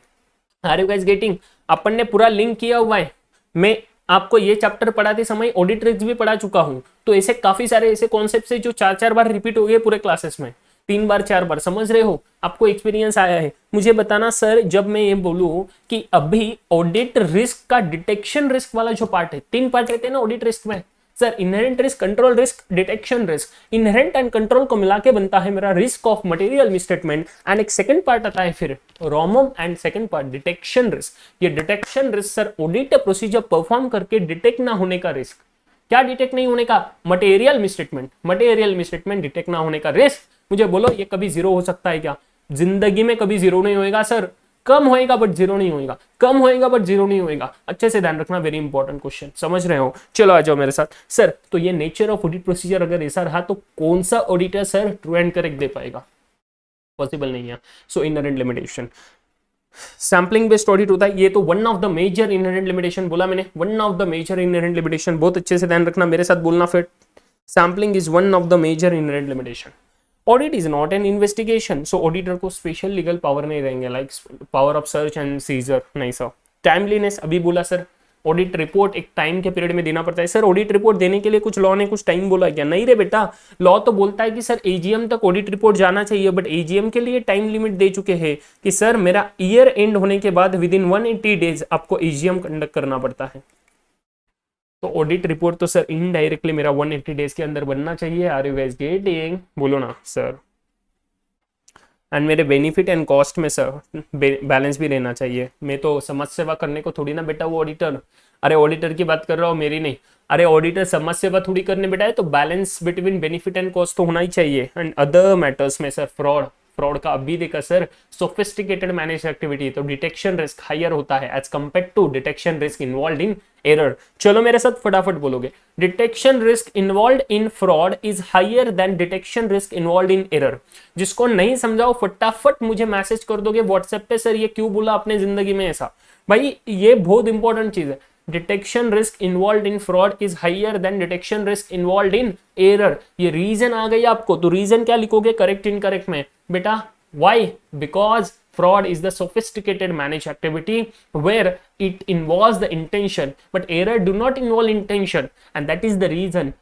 आर यू गाइस गेटिंग, अपन ने पूरा लिंक किया हुआ है, मैं आपको ये चैप्टर पढ़ाते समय ऑडिट रिस्क भी पढ़ा चुका हूं, तो ऐसे काफी सारे ऐसे कॉन्सेप्ट है जो 4-4 बार रिपीट हो गए पूरे क्लासेस में, 3 बार 4 बार, समझ रहे हो, आपको एक्सपीरियंस आया है। मुझे बताना सर, जब मैं ये बोलूं कि अभी ऑडिट रिस्क का डिटेक्शन रिस्क वाला जो पार्ट है, 3 पार्ट रहते हैं ना ऑडिट रिस्क में sir, inherent risk, control risk, detection risk. Inherent and control को मिला के बनता है मेरा risk of material misstatement, and एक सेकंड पार्ट आता है फिर ROMM and second part detection risk. ये detection risk sir audit procedure perform करके डिटेक्ट ना होने का रिस्क, क्या डिटेक्ट नहीं होने का, मटेरियल मिसस्टेटमेंट डिटेक्ट ना होने का रिस्क। मुझे बोलो ये कभी जीरो हो सकता है क्या, जिंदगी में कभी जीरो नहीं होएगा सर। कम होएगा बट जीरो नहीं होएगा, कम होएगा बट जीरो नहीं होएगा। अच्छे से ध्यान रखना, वेरी इंपॉर्टेंट क्वेश्चन, समझ रहे हो। चलो आ जाओ मेरे साथ। सर तो ये नेचर ऑफ ऑडिट प्रोसीजर अगर ऐसा रहा तो कौन सा auditor sir true and correct दे पाएगा? पॉसिबल नहीं है। So inherent limitation, sampling based audit होता है, ये तो one of the major inherent limitation बोला मैंने, one of the major inherent limitation, बहुत अच्छे से ध्यान रखना, मेरे साथ बोलना फिर। Sampling is one of the major inherent limitation. Audit is not an investigation, so auditor को स्पेशल लीगल पावर नहीं रहेंगे, like power of search and seizure नहीं सर। टाइमलीनेस अभी बोला सर, ऑडिट रिपोर्ट एक टाइम के पीरियड में देना पड़ता है। सर ऑडिट रिपोर्ट देने के लिए कुछ लॉ ने कुछ टाइम बोला क्या? नहीं रे बेटा, लॉ तो बोलता है कि सर एजीएम तक ऑडिट रिपोर्ट जाना चाहिए, बट एजीएम के लिए टाइम लिमिट दे चुके हैं कि सर मेरा ईयर एंड होने के बाद विद इन 180 डेज आपको एजीएम कंडक्ट करना पड़ता है। तो ऑडिट रिपोर्ट तो सर इनडायरेक्टली मेरा 180 डेज के अंदर बनना चाहिए। Are you guys getting? बोलो ना सर। एंड मेरे बेनिफिट एंड कॉस्ट में सर बैलेंस भी रहना चाहिए। मैं तो समाज सेवा करने को थोड़ी ना बेटा वो ऑडिटर, अरे ऑडिटर की बात कर रहा हूँ मेरी नहीं, अरे ऑडिटर समाज सेवा थोड़ी करने बेटा है, तो balance between benefit and cost तो होना ही चाहिए। एंड अदर मैटर्स में सर फ्रॉड, फ्रॉड का अभी देखा सर, सोफिस्टिकेटेड मैनेज एक्टिविटी, तो डिटेक्शन रिस्क हायर होता है as compare to detection risk involve in error. चलो मेरे साथ फटाफट बोलोगे, detection risk involve in fraud is higher than detection risk involve in error. जिसको नहीं समझाओ फटाफट मुझे मैसेज कर दोगे व्हाट्सएप पे, सर ये क्यों बोला अपने जिंदगी में ऐसा? भाई ये बहुत इंपॉर्टेंट चीज है। Detection risk involve in fraud is higher than detection risk involve in error. ये रीजन आ गई आपको, तो रीजन क्या लिखोगे करेक्ट इनकरेक्ट में बेटा? Why? Because fraud is the sophisticated managed activity where it involves the intention but error do not involve intention, and that is the reason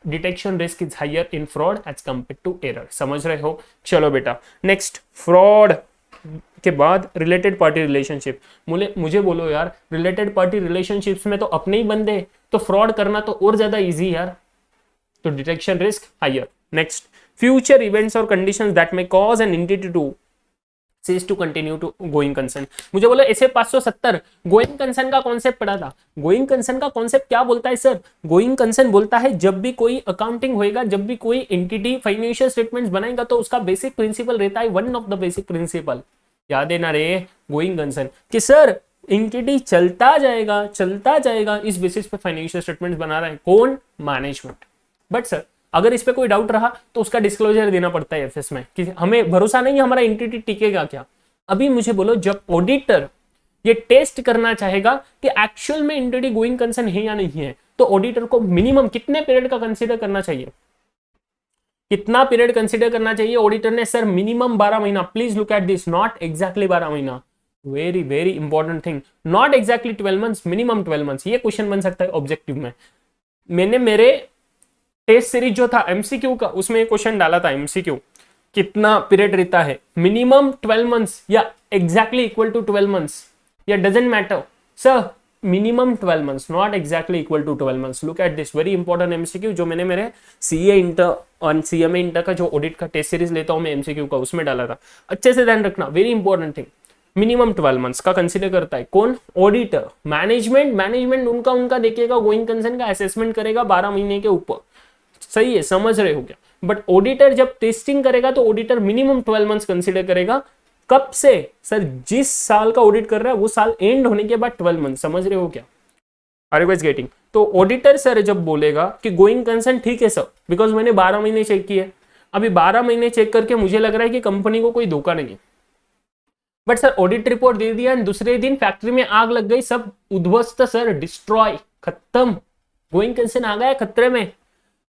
detection risk is higher in fraud as compared to error। समझ रहे हो? चलो बेटा नेक्स्ट, फ्रॉड के बाद रिलेटेड पार्टी रिलेशनशिप। मुझे बोलो यार, रिलेटेड पार्टी रिलेशनशिप्स में तो अपने ही बंदे, तो फ्रॉड करना तो और ज्यादा इजी यार, तो detection risk higher. Next, future events और conditions that may cause an entity to cease to continue to going concern। मुझे बोलो ऐसे 570 गोइंग कंसर्न का कॉन्सेप्ट पढ़ा था। गोइंग कंसर्न का कॉन्सेप्ट क्या बोलता है सर? गोइंग कंसर्न बोलता है जब भी कोई अकाउंटिंग होएगा, जब भी कोई एंटिटी फाइनेंशियल स्टेटमेंट्स बनाएगा, तो उसका बेसिक प्रिंसिपल रहता है, one of the basic principle याद है ना रे, गोइंग कंसर्न, कि सर एंटिटी चलता जाएगा इस बेसिस पे फाइनेंशियल स्टेटमेंट्स बना रहा है कौन? मैनेजमेंट। बट सर अगर इस पे कोई डाउट रहा तो उसका डिस्क्लोजर देना पड़ता है एफएस में, कि हमें भरोसा नहीं हमारा एंटिटी टिकेगा क्या। अभी मुझे बोलो, जब ऑडिटर ये टेस्ट करना चाहेगा कि एक्चुअल में एंटिटी गोइंग कंसर्न है या नहीं है, तो ऑडिटर को मिनिमम कितने पीरियड का कंसीडर करना चाहिए? कितना पीरियड कंसीडर करना चाहिए? ऑडिटर ने सर मिनिमम 12 महीना। Please look at this, not exactly 12 महीना, very very important thing, not exactly 12 months, minimum 12 months. ये क्वेश्चन बन सकता है ऑब्जेक्टिव में। मैंने मेरे टेस्ट सीरीज जो था एमसीक्यू का, उसमें क्वेश्चन डाला था एमसीक्यू, कितना पीरियड रहता है? मिनिमम 12 मंथ्स या एग्जैक्टली इक्वल टू 12 मंथ्स, या doesn't matter sir, minimum 12 months, not exactly equal to 12 months. Look at this very important MCQ, जो मैंने मेरे सीए इंटर और सीएमए इंटर का जो ऑडिट का टेस्ट सीरीज लेता हूं मैं एमसीक्यू का, उसमें डाला था। अच्छे से ध्यान रखना, very important thing. Minimum 12 months का कंसीडर करता है कौन? ऑडिटर। मैनेजमेंट उनका देखिएगा, गोइंग कंसर्न का असेसमेंट करेगा 12 महीने के ऊपर। सही है, समझ रहे हो क्या? बट ऑडिटर जब टेस्टिंग करेगा तो ऑडिटर मिनिमम 12 मंथ्स कंसीडर करेगा। कब से सर? जिस साल का ऑडिट कर रहा है वो साल एंड होने के बाद 12 मंथ। समझ रहे हो क्या? Are you guys getting? तो ऑडिटर सर जब बोलेगा कि गोइंग कंसर्न ठीक है सर, बिकॉज मैंने 12 महीने चेक किए, अभी 12 महीने चेक करके मुझे लग रहा है कि कंपनी को कोई धोखा नहीं है, बट सर ऑडिट रिपोर्ट दे दिया, दूसरे दिन फैक्ट्री में आग लग गई, सब उद्ध्वस्त सर, डिस्ट्रॉय, खत्म, गोइंग कंसर्न आ गया खतरे में।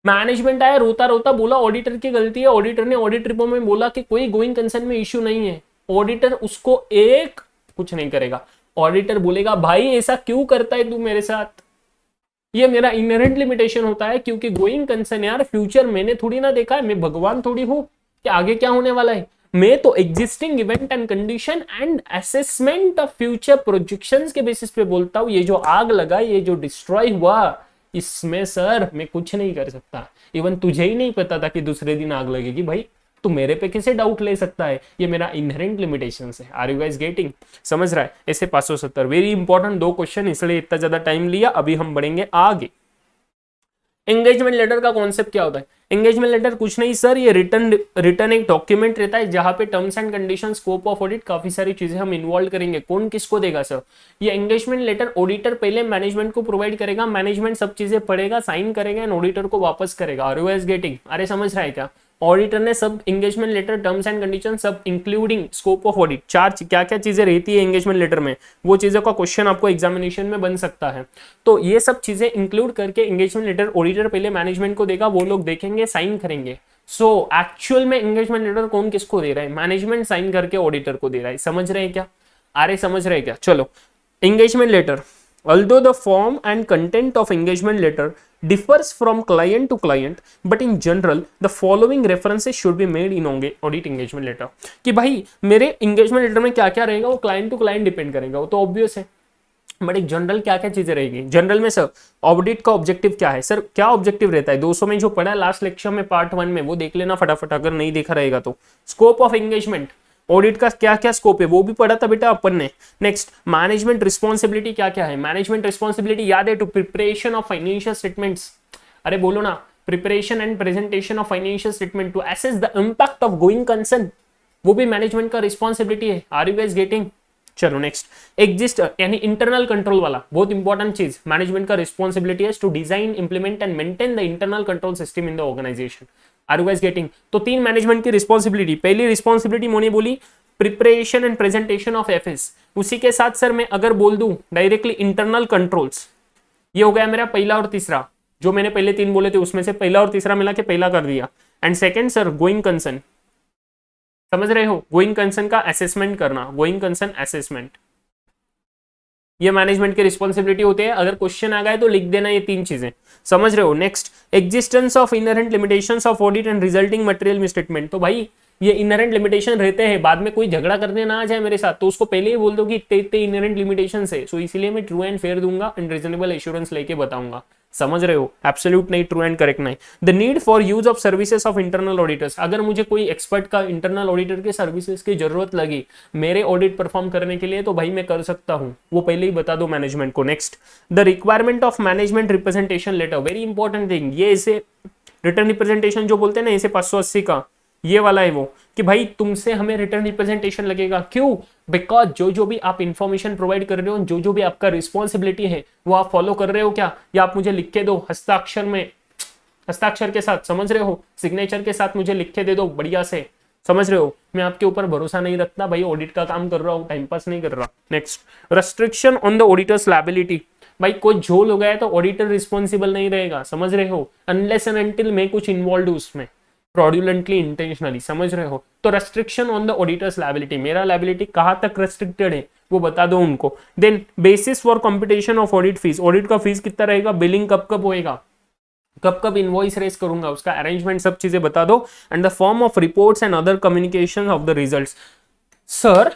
मैनेजमेंट आया रोता रोता, बोला ऑडिटर की गलती है। ऑडिटर ने ऑडिट रिपोर्ट में बोला कि कोई गोइंग कंसर्न में इश्यू नहीं है। ऑडिटर उसको एक कुछ नहीं करेगा। ऑडिटर बोलेगा भाई ऐसा क्यों करता है तू मेरे साथ? ये मेरा इनहेरेंट लिमिटेशन होता है, क्योंकि गोइंग कंसर्न यार फ्यूचर मैंने थोड़ी ना देखा है, मैं भगवान थोड़ी हूं कि आगे क्या होने वाला है। मैं तो existing event and condition and assessment of future projections के बेसिस पे बोलता हूं। ये जो आग लगा, ये जो डिस्ट्रॉय हुआ, इसमें सर मैं कुछ नहीं कर सकता। इवन तुझे ही नहीं पता था कि दूसरे दिन आग लगेगी, भाई तू मेरे पे कैसे डाउट ले सकता है? ये मेरा इनहेरेंट लिमिटेशन है। Are you guys getting? समझ रहा है? ऐसे 570 वेरी इंपॉर्टेंट 2 क्वेश्चन, इसलिए इतना ज्यादा टाइम लिया। अभी हम बढ़ेंगे आगे। एंगेजमेंट लेटर का कॉन्सेप्ट क्या होता है? एंगेजमेंट लेटर कुछ नहीं सर, ये रिटर्न एक डॉक्यूमेंट रहता है जहां पे terms and condition, scope of audit, काफी सारी चीजें हम इन्वॉल्व करेंगे। कौन किसको देगा सर? ये एंगेजमेंट लेटर ऑडिटर पहले मैनेजमेंट को प्रोवाइड करेगा, मैनेजमेंट सब चीजें पढ़ेगा, साइन करेगा एंड ऑडिटर को वापस करेगा। Are you guys getting? अरे समझ रहा है क्या? ऑडिटर ने सब engagement letter, terms and condition सब इंक्लूडिंग स्कोप ऑफ ऑडिट, चार क्या क्या चीजें रहती है एंगेजमेंट लेटर में, वो चीजों का क्वेश्चन आपको एग्जामिनेशन में बन सकता है। तो ये सब चीजें इंक्लूड करके एंगेजमेंट लेटर ऑडिटर पहले मैनेजमेंट को देगा, वो लोग देखेंगे, साइन करेंगे। सो एक्चुअल में एंगेजमेंट लेटर कौन किसको दे रहा है? मैनेजमेंट साइन करके ऑडिटर को दे रहा है। समझ रहे हैं क्या? अरे समझ रहे हैं क्या? चलो, engagement letter, although the form and content of engagement letter differs from client to client, but in general the following references should be made in audit engagement letter। कि भाई मेरे engagement letter में क्या क्या रहेगा वो क्लाइंट टू क्लाइंट डिपेंड करेगा, वो तो ऑब्वियस है, बट एक जनरल क्या क्या चीजें रहेगी। जनरल में सर ऑडिट का ऑब्जेक्टिव क्या है? सर क्या ऑब्जेक्टिव रहता है? 200 में जो पढ़ा है लास्ट लेक्चर में पार्ट 1 में, वो देख लेना फटाफट अगर नहीं देखा रहेगा तो। स्कोप ऑफ एंगेजमेंट, ऑडिट का क्या क्या स्कोप है वो भी पढ़ा था बेटा अपन ने। नेक्स्ट, मैनेजमेंट रिस्पॉन्सिबिलिटी क्या क्या है? मैनेजमेंट रिस्पॉन्सिबिलिटी याद है? To preparation of financial statements, अरे बोलो ना, preparation and presentation of financial statement to assess the impact of going concern, वो भी मैनेजमेंट का रिस्पॉन्सिबिलिटी है। Are you guys getting? चलो नेक्स्ट, एग्जिस्ट यानी इंटरनल कंट्रोल वाला, बहुत इंपॉर्टेंट चीज, मैनेजमेंट का रिस्पॉन्सिबिलिटी है to design, implement and maintain the internal control system in the organization. Are you guys getting? तो 3 मैनेजमेंट की रिस्पॉन्सिबिलिटी। पहली रिस्पॉन्सिबिलिटी मोनी बोली preparation and presentation of FS, उसी के साथ सर मैं अगर बोल दूं डायरेक्टली इंटरनल कंट्रोल्स, ये हो गया मेरा पहला और तीसरा, जो मैंने पहले 3 बोले थे उसमें से पहला और तीसरा मिला के पहला कर दिया। And second sir going concern, समझ रहे हो? गोइंग कंसर्न का असेसमेंट करना, गोइंग कंसर्न असेसमेंट, ये मैनेजमेंट की रिस्पॉन्सिबिलिटी होती है। अगर क्वेश्चन आ गए तो लिख देना ये 3 चीजें, समझ रहे हो? Next, existence of inherent limitations of audit and resulting material misstatement, तो भाई ये इनहेरेंट लिमिटेशन रहते हैं, बाद में कोई झगड़ा करने ना आ जाए मेरे साथ तो उसको पहले ही बोल दो कि इतने इनहेरेंट लिमिटेशन है, सो इसीलिए मैं ट्रू एंड फेयर दूंगा एंड रीजनेबल एश्योरेंस लेके बताऊंगा। समझ रहे हो? एब्सोल्यूट नहीं, ट्रू एंड करेक्ट नहीं। The need for use of services of internal auditors, अगर मुझे कोई एक्सपर्ट का इंटरनल ऑडिटर के सर्विसेज की जरूरत लगी मेरे ऑडिट परफॉर्म करने के लिए तो भाई मैं कर सकता हूं, वो पहले ही बता दो मैनेजमेंट को। Next, the requirement of management representation letter, very important thing, ये इसे रिटर्न रिप्रेजेंटेशन जो बोलते हैं ना, इसे 580 का ये वाला है वो, कि भाई तुमसे हमें रिटर्न रिप्रेजेंटेशन लगेगा। क्यों? बिकॉज जो भी आप इंफॉर्मेशन प्रोवाइड कर रहे हो, जो भी आपका रिस्पॉन्सिबिलिटी है वो आप फॉलो कर रहे हो क्या, या आप मुझे लिख के दो हस्ताक्षर में, हस्ताक्षर के साथ, समझ रहे हो? सिग्नेचर के साथ मुझे लिख के दे दो बढ़िया से, समझ रहे हो? मैं आपके ऊपर भरोसा नहीं रखता भाई, ऑडिट का काम कर रहा हूँ, टाइम पास नहीं कर रहा। Next, restriction on the auditor's liability, भाई कोई झोल हो गया तो ऑडिटर रिस्पॉन्सिबल नहीं रहेगा, समझ रहे हो? अनलेस एंड अनटिल मैं कुछ इन्वॉल्व हूं उसमें फ्रॉडुलेंटली, इंटेंशनली, समझ रहे हो? तो restriction on the auditor's liability, मेरा लायबिलिटी कहां तक रेस्ट्रिक्टेड है वो बता दो उनको। Then basis for computation of audit fees, audit का फीस कितना रहेगा, बिलिंग कब कब होएगा, कब कब इनवॉइस रेस करूंगा, उसका अरेंजमेंट, सब चीजें बता दो। And the form of reports and other communication of the results. Sir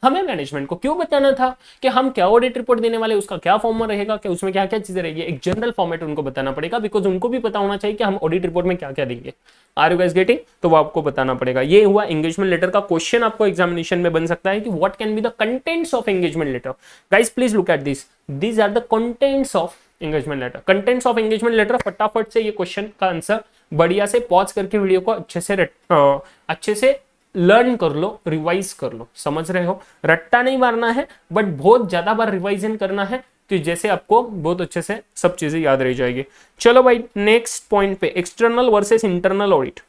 हमें मैनेजमेंट को क्यों बताना था कि हम क्या ऑडिट रिपोर्ट देने वाले, उसका क्या फॉर्म रहेगा, कि उसमें क्या क्या चीजें रहेगी, एक जनरल फॉर्मेट उनको बताना पड़ेगा, बिकॉज उनको भी पता होना चाहिए कि हम ऑडिट रिपोर्ट में क्या क्या देंगे। Are you guys getting? तो वो आपको बताना पड़ेगा। ये हुआ एंगेजमेंट लेटर का क्वेश्चन, आपको एग्जामिनेशन में बन सकता है कि what can be the contents of engagement letter. Guys please look at this, these are the contents of engagement letter. Contents of engagement letter, फटाफट से ये क्वेश्चन का आंसर बढ़िया से पॉज करके वीडियो को अच्छे से लर्न कर लो, रिवाइज कर लो, समझ रहे हो? रट्टा नहीं मारना है, बट बहुत ज्यादा बार रिवाइजन करना है कि जैसे आपको बहुत अच्छे से सब चीजें याद रह जाएगी। चलो भाई नेक्स्ट पॉइंट पे, external versus internal audit.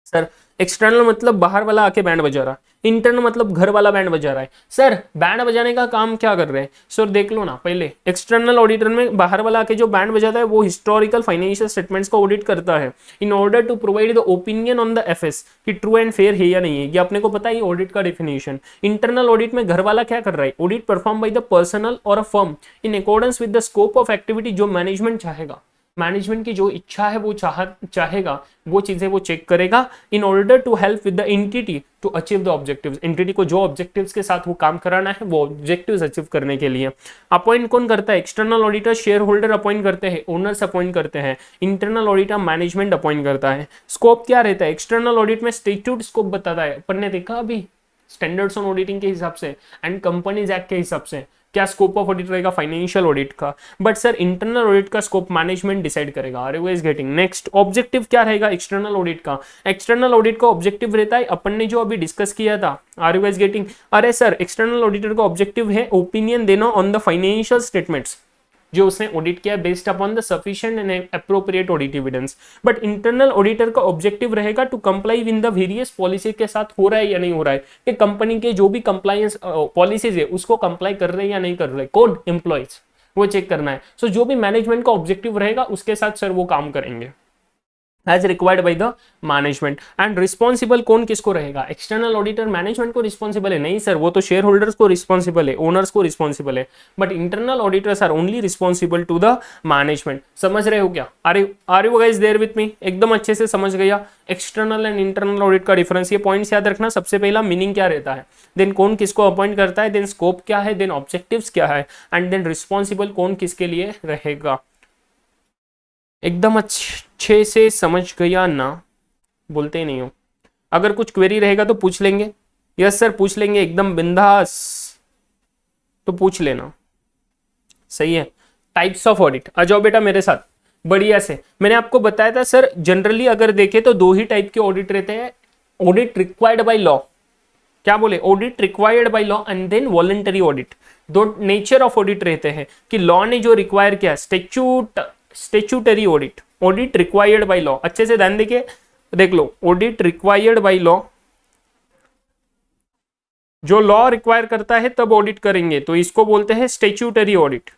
Sir external मतलब बाहर वाला आके बैंड बजा रहा, इंटरनल मतलब घर वाला बैंड बजा रहा है। सर बैंड बजाने का काम क्या कर रहे हैं? सर देख लो ना, पहले एक्सटर्नल ऑडिटर में बाहर वाला आके जो बैंड बजाता है वो हिस्टोरिकल फाइनेंशियल स्टेटमेंट्स को ऑडिट करता है in order to provide the opinion on the FS कि ट्रू एंड फेयर है या नहीं है। ये अपने को पता है ऑडिट का डेफिनेशन। इंटरनल ऑडिट में घर वाला क्या कर रहा है? Audit perform by the personal और a firm in accordance with the scope of activity, जो मैनेजमेंट चाहेगा, मैनेजमेंट की जो इच्छा है वो चाहेगा वो चीजें वो चेक करेगा in order to help with the entity to achieve the objectives. Entity को जो ऑब्जेक्टिव्स के साथ वो काम कराना है वो ऑब्जेक्टिव्स अचीव करने के लिए। अपॉइंट कौन करता है? External auditor shareholder appoint करते हैं, ओनर्स अपॉइंट करते हैं। इंटरनल ऑडिटर मैनेजमेंट अपॉइंट करता है। स्कोप क्या रहता है? एक्सटर्नल ऑडिट में स्टैट्यूट स्कोप बताता है, अपन ने देखा अभी स्टैंडर्ड्स ऑन ऑडिटिंग के हिसाब से एंड कंपनीज एक्ट के हिसाब से। क्या स्कोप ऑफ ऑडिट रहेगा, फाइनेंशियल ऑडिट का, बट सर इंटरनल ऑडिट का स्कोप मैनेजमेंट डिसाइड करेगा। Are you guys getting? Next objective क्या रहेगा एक्सटर्नल ऑडिट का? एक्सटर्नल ऑडिट का ऑब्जेक्टिव रहता है अपन ने जो अभी डिस्कस किया था। Are you guys getting? अरे सर एक्सटर्नल ऑडिटर का ऑब्जेक्टिव है ओपिनियन देना ऑन द फाइनेंशियल स्टेटमेंट्स जो उसने ऑडिट किया based upon the sufficient and appropriate audit evidence. But internal auditor का ऑब्जेक्टिव रहेगा to comply with the various policy के साथ हो रहा है या नहीं हो रहा है, कि कंपनी के जो भी कंप्लायंस पॉलिसीज है उसको कंप्लाई कर रहे हैं या नहीं कर रहे, कौन एम्प्लॉयज, वो चेक करना है। सो जो भी मैनेजमेंट का ऑब्जेक्टिव रहेगा उसके साथ सर वो काम करेंगे as required by the management. And responsible कौन किसको रहेगा? एक्सटर्नल ऑडिटर मैनेजमेंट को रिस्पॉन्सिबल है? नहीं सर, वो तो शेयर होल्डर्स को रिस्पॉन्सिबल है, ओनर्स को रिस्पॉन्सिबल है, but internal auditors are only responsible to the management. समझ रहे हो क्या? Are you guys there with me? एकदम अच्छे से समझ गया एक्सटर्नल एंड इंटरनल ऑडिट का डिफरेंस। ये पॉइंट्स याद रखना। सबसे पहला मीनिंग क्या रहता है, देन कौन किसको अपॉइंट करता है, देन स्कोप क्या है, देन ऑब्जेक्टिव्स क्या है, एंड देन रिस्पॉन्सिबल कौन किसके लिए रहेगा। एकदम अच्छे से समझ गया ना? बोलते ही नहीं हो। अगर कुछ क्वेरी रहेगा तो पूछ लेंगे। यस सर पूछ लेंगे, एकदम बिंदास, तो पूछ लेना। सही है। टाइप्स ऑफ ऑडिट, आ जाओ बेटा मेरे साथ बढ़िया से। मैंने आपको बताया था सर जनरली अगर देखें तो दो ही टाइप के ऑडिट रहते हैं, ऑडिट रिक्वायर्ड बाय लॉ, क्या बोले, audit required by law and then voluntary audit. दो नेचर ऑफ ऑडिट रहते हैं कि लॉ ने जो रिक्वायर किया, statutory audit, audit required by law. अच्छे से ध्यान देके देख लो, ऑडिट रिक्वायर्ड बाय लॉ, जो लॉ रिक्वायर करता है तब ऑडिट करेंगे तो इसको बोलते हैं स्टेच्यूटरी ऑडिट।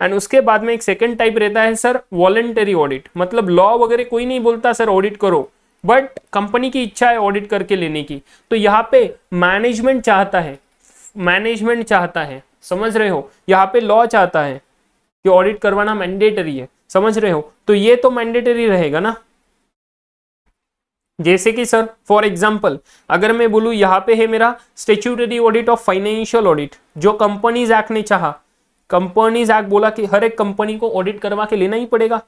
एंड उसके बाद में एक सेकंड टाइप रहता है सर वॉलंटरी ऑडिट, मतलब लॉ वगैरह कोई नहीं बोलता सर ऑडिट करो, बट कंपनी की इच्छा है ऑडिट करके लेने की, तो यहाँ पे मैनेजमेंट चाहता है, समझ रहे हो, यहाँ पे लॉ चाहता है कि ऑडिट करवाना मैंडेटरी है, समझ रहे हो, तो ये तो मैंडेटरी रहेगा ना। जैसे कि सर फॉर एग्जांपल अगर मैं बोलूं यहाँ पे है मेरा statutory audit of financial audit, जो कंपनीज एक्ट ने चाहा, कंपनीज एक्ट बोला कि हर एक कंपनी को ऑडिट करवा के लेना ही पड़ेगा।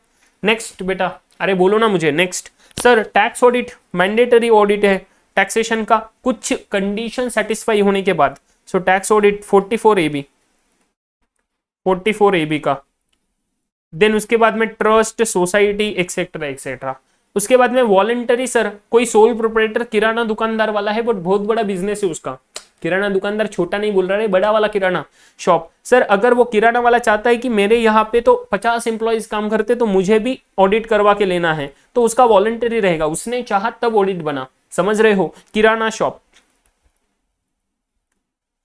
नेक्स्ट बेटा, अरे बोलो ना मुझे। Next sir tax audit, mandatory audit है टैक्सेशन का, कुछ कंडीशन सेटिस्फाई होने के बाद। सो टैक्स ऑडिट 44 AB का। देन उसके बाद में ट्रस्ट, सोसाइटी एक्सेट्रा एक्सेट्रा। उसके बाद में वॉलंटरी सर, कोई सोल प्रोप्राइटर किराना दुकानदार वाला है बट बहुत बड़ा बिजनेस है उसका, किराना दुकानदार छोटा नहीं बोल रहा है, बड़ा वाला किराना शॉप। सर अगर वो किराना वाला चाहता है कि मेरे यहाँ पे तो 50 एम्प्लॉइज काम करते तो मुझे भी ऑडिट करवा के लेना है, तो उसका वॉलंटरी रहेगा, उसने चाहा तब ऑडिट बना, समझ रहे हो।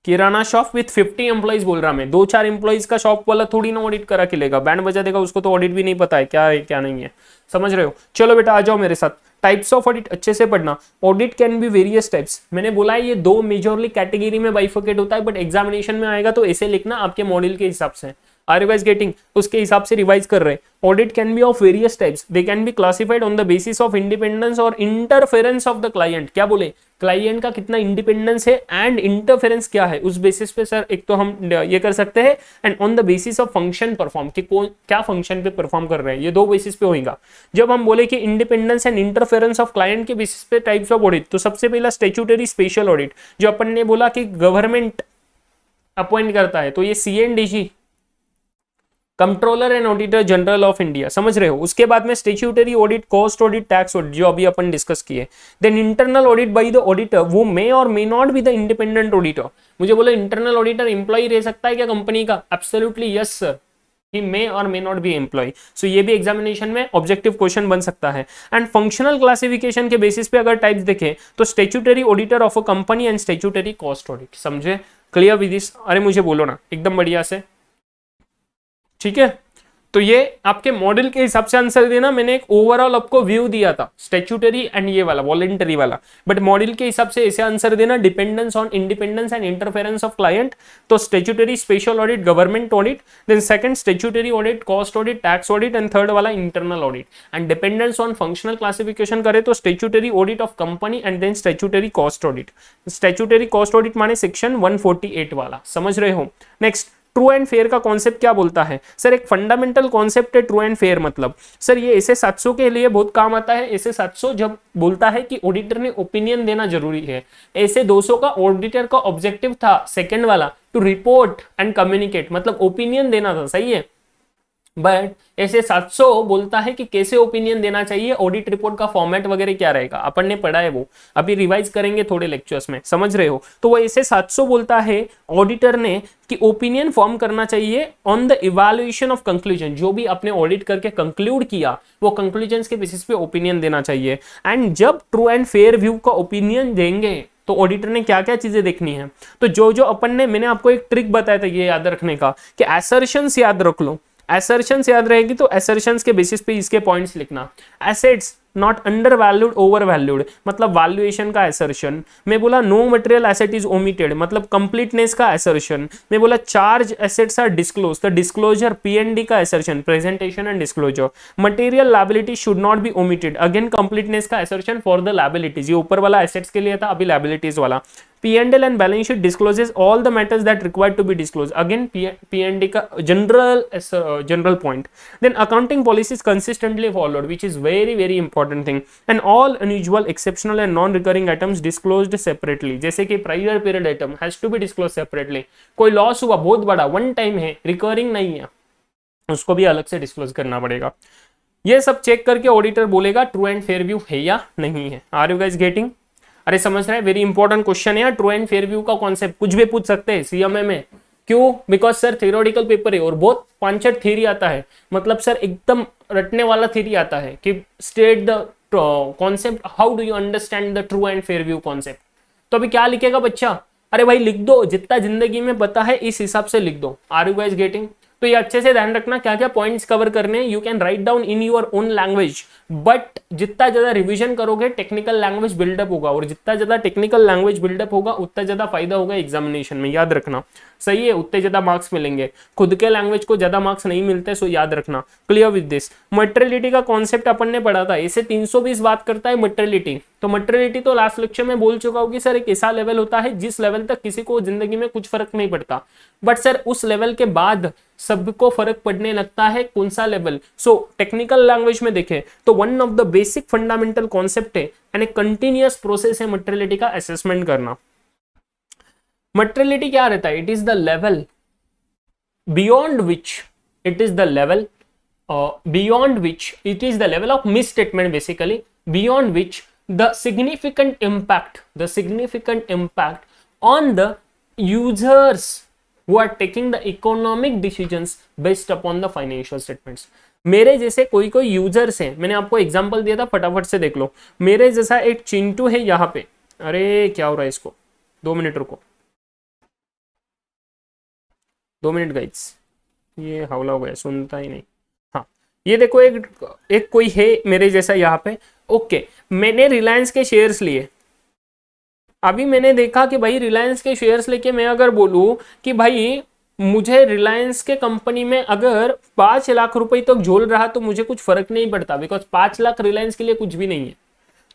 किराना शॉप विथ 50 एम्प्लॉइज बोल रहा मैं, 2-4 एम्प्लॉइज का शॉप वाला थोड़ी ना ऑडिट करा के लेगा, बैंड बजा देगा, उसको तो ऑडिट भी नहीं पता है क्या है क्या नहीं है, समझ रहे हो। चलो बेटा आ जाओ मेरे साथ। टाइप्स ऑफ ऑडिट अच्छे से पढ़ना। Audit can be various types, मैंने बोला है ये दो मेजरली कैटेगरी में बाइफर्केट होता है, बट एग्जामिनेशन में आएगा तो ऐसे लिखना आपके मॉडल के हिसाब से। Are you guys getting? उसके हिसाब से रिवाइज कर रहे हैं। Audit can be of various types, they can be classified on the basis of independence और इंटरफेरेंस ऑफ द क्लाइंट। क्या बोले, क्लाइंट का कितना इंडिपेंडेंस है एंड इंटरफेरेंस क्या है, उस बेसिस पे सर एक तो हम ये कर सकते हैं, and on the basis of function perform, कि कौन क्या फंक्शन पे परफॉर्म कर रहे हैं, ये दो बेसिस पे होगा। जब हम बोले कि independence and interference of client के बेसिस पे टाइप्स ऑफ ऑडिट, तो सबसे पहला स्टैट्यूटरी स्पेशल ऑडिट, जो अपन ने बोला कि गवर्नमेंट अपॉइंट करता है, तो ये CNDG, controller and auditor general of India, समझ रहे हो। उसके बाद में statutory audit, cost audit, tax audit, जो अभी अपन डिस्कस किए। Then internal audit by the auditor, वो मे और may not be the independent auditor. मुझे बोले इंटरनल ऑडिटर एम्प्लॉय रह सकता है क्या कंपनी का? Absolutely yes sir, he may और may not be employ. So ये भी एग्जामिनेशन में ऑब्जेक्टिव क्वेश्चन बन सकता है। एंड फंक्शनल क्लासिफिकेशन के बेसिस पे अगर टाइप्स देखें तो statutory auditor of a company and statutory cost audit. समझे? Clear with this? अरे मुझे बोलो ना एकदम बढ़िया से, ठीक है। तो ये आपके मॉडल के हिसाब से आंसर देना। मैंने एक ओवरऑल आपको व्यू दिया था स्टैट्यूटरी एंड ये वाला वॉलंटरी वाला, बट मॉडल के हिसाब से ऐसे आंसर देना, dependence on independence and interference of client. तो statutory special audit, government audit, then second statutory audit, cost audit, tax audit, and third वाला internal audit. And dependence on functional classification करे तो statutory audit of company and then statutory cost audit. स्टैट्यूटरी कॉस्ट ऑडिट माने सेक्शन 148 वाला, समझ रहे हो। नेक्स्ट ट्रू एंड फेयर का कॉन्सेप्ट क्या बोलता है सर, एक फंडामेंटल कॉन्सेप्ट है ट्रू एंड फेयर मतलब सर ये ऐसे 700 के लिए बहुत काम आता है। ऐसे 700 जब बोलता है कि ऑडिटर ने ओपिनियन देना जरूरी है, ऐसे 200 का ऑडिटर का ऑब्जेक्टिव था सेकंड वाला टू रिपोर्ट एंड कम्युनिकेट, मतलब ओपिनियन देना था, सही है। बट ऐसे 700 बोलता है कि कैसे ओपिनियन देना चाहिए, ऑडिट रिपोर्ट का फॉर्मेट वगैरह क्या रहेगा, अपन ने पढ़ा है वो, अभी रिवाइज करेंगे थोड़े लेक्चर्स में, समझ रहे हो। तो वो ऐसे 700 बोलता है ऑडिटर ने कि ओपिनियन फॉर्म करना चाहिए on the evaluation of conclusion, जो भी आपने ऑडिट करके कंक्लूड किया वो कंक्लूजन्स के बेसिस पे ओपिनियन देना चाहिए। एंड जब ट्रू एंड फेयर व्यू का ओपिनियन देंगे तो ऑडिटर ने क्या क्या चीजें देखनी है, तो जो जो अपन ने, मैंने आपको एक ट्रिक बताया था ये याद रखने का कि असर्शंस याद रख लो, असर्शंस याद रहेगी तो असर्शंस के बेसिस पे इसके पॉइंट्स लिखना। Assets not under valued over valued, मतलब वैल्यूएशन का असर्शन। मैं बोला no material asset is omitted, मतलब कंप्लीटनेस का असर्शन। मैं बोला charge assets are disclose, the disclosure PND का assertion, presentation and disclosure. Material liability should not be omitted, again completeness का असर्शन फॉर द लायबिलिटीज, ये ऊपर वाला एसेट्स के लिए था, अभी लायबिलिटीज वाला। P&L and balance sheet discloses all the matters that required to be disclosed. Again, P&D का general point. Then accounting policies consistently followed, which is very important thing. And all unusual, exceptional and non-recurring items disclosed separately. जैसे कि prior period item has to be disclosed separately. कोई loss हुआ बहुत बड़ा, one time है, recurring नहीं है, उसको भी अलग से disclose करना पड़ेगा। ये सब चेक करके ऑडिटर बोलेगा ट्रू एंड फेयर व्यू है या नहीं है। Are you guys getting? अरे समझ रहे हैं, वेरी इंपॉर्टेंट क्वेश्चन है यार, ट्रू एंड फेयर व्यू का कॉन्सेप्ट कुछ भी पूछ सकते हैं सीएमए में। क्यों? बिकॉज सर थियोरेटिकल पेपर है और बहुत 5-6 थ्योरी आता है, मतलब सर एकदम रटने वाला थ्योरी आता है कि state the concept, how do you understand the true and fair view concept. तो अभी क्या लिखेगा बच्चा? अरे भाई लिख दो, जितना जिंदगी में पता है इस हिसाब से लिख दो। Are you guys getting? तो ये अच्छे से ध्यान रखना क्या क्या पॉइंट्स कवर करने, you can write down in your own language, but जितना ज्यादा रिवीजन करोगे टेक्निकल लैंग्वेज बिल्डअप होगा, और जितना ज्यादा टेक्निकल लैंग्वेज बिल्डअप होगा उतना ज्यादा फायदा होगा एग्जामिनेशन में, याद रखना, सही है, उतने ज्यादा मार्क्स मिलेंगे। खुद के लैंग्वेज को ज्यादा मार्क्स नहीं मिलते, सो याद रखना। Clear with this? मटेरियलिटी का कॉन्सेप्ट अपन ने पढ़ा था, इसे 320 बात करता है मटेरियलिटी। तो मटेरियलिटी तो लास्ट लेक्चर में बोल चुका हूँ कि सर एक ऐसा लेवल होता है जिस लेवल तक किसी को जिंदगी में कुछ फर्क नहीं पड़ता, बट सर उस लेवल के बाद सबको फर्क पड़ने लगता है। कौन सा लेवल? सो टेक्निकल लैंग्वेज में देखें तो one of the basic fundamental concept है एंड ए कंटिन्यूअस प्रोसेस है मटेरियलिटी का असेसमेंट करना। मटेरियलिटी क्या रहता है? It is the level beyond which, it is the level beyond which, it is the level of misstatement basically, beyond which the significant impact on the users who are taking the economic decisions based upon the financial statements। मेरे जैसे कोई यूजर्स हैं, मैंने आपको एग्जांपल दिया था, फटाफट से देख लो। मेरे जैसा एक चिंटू है यहाँ पे, अरे क्या हो रहा है इसको, 2 मिनट रुको, 2 मिनट गाइस, ये हवला हो गया, सुनता ही नहीं। हाँ ये देखो, एक कोई है मेरे जैसा यहाँ पे, ओके, मैंने रिलायंस के शेयर्स लिए। अभी मैंने देखा कि भाई रिलायंस के शेयर्स लेके मैं अगर बोलूं कि भाई मुझे रिलायंस के कंपनी में अगर 5 लाख रुपए तक झोल रहा तो मुझे कुछ फर्क नहीं पड़ता, बिकॉज 5 लाख रिलायंस के लिए कुछ भी नहीं है।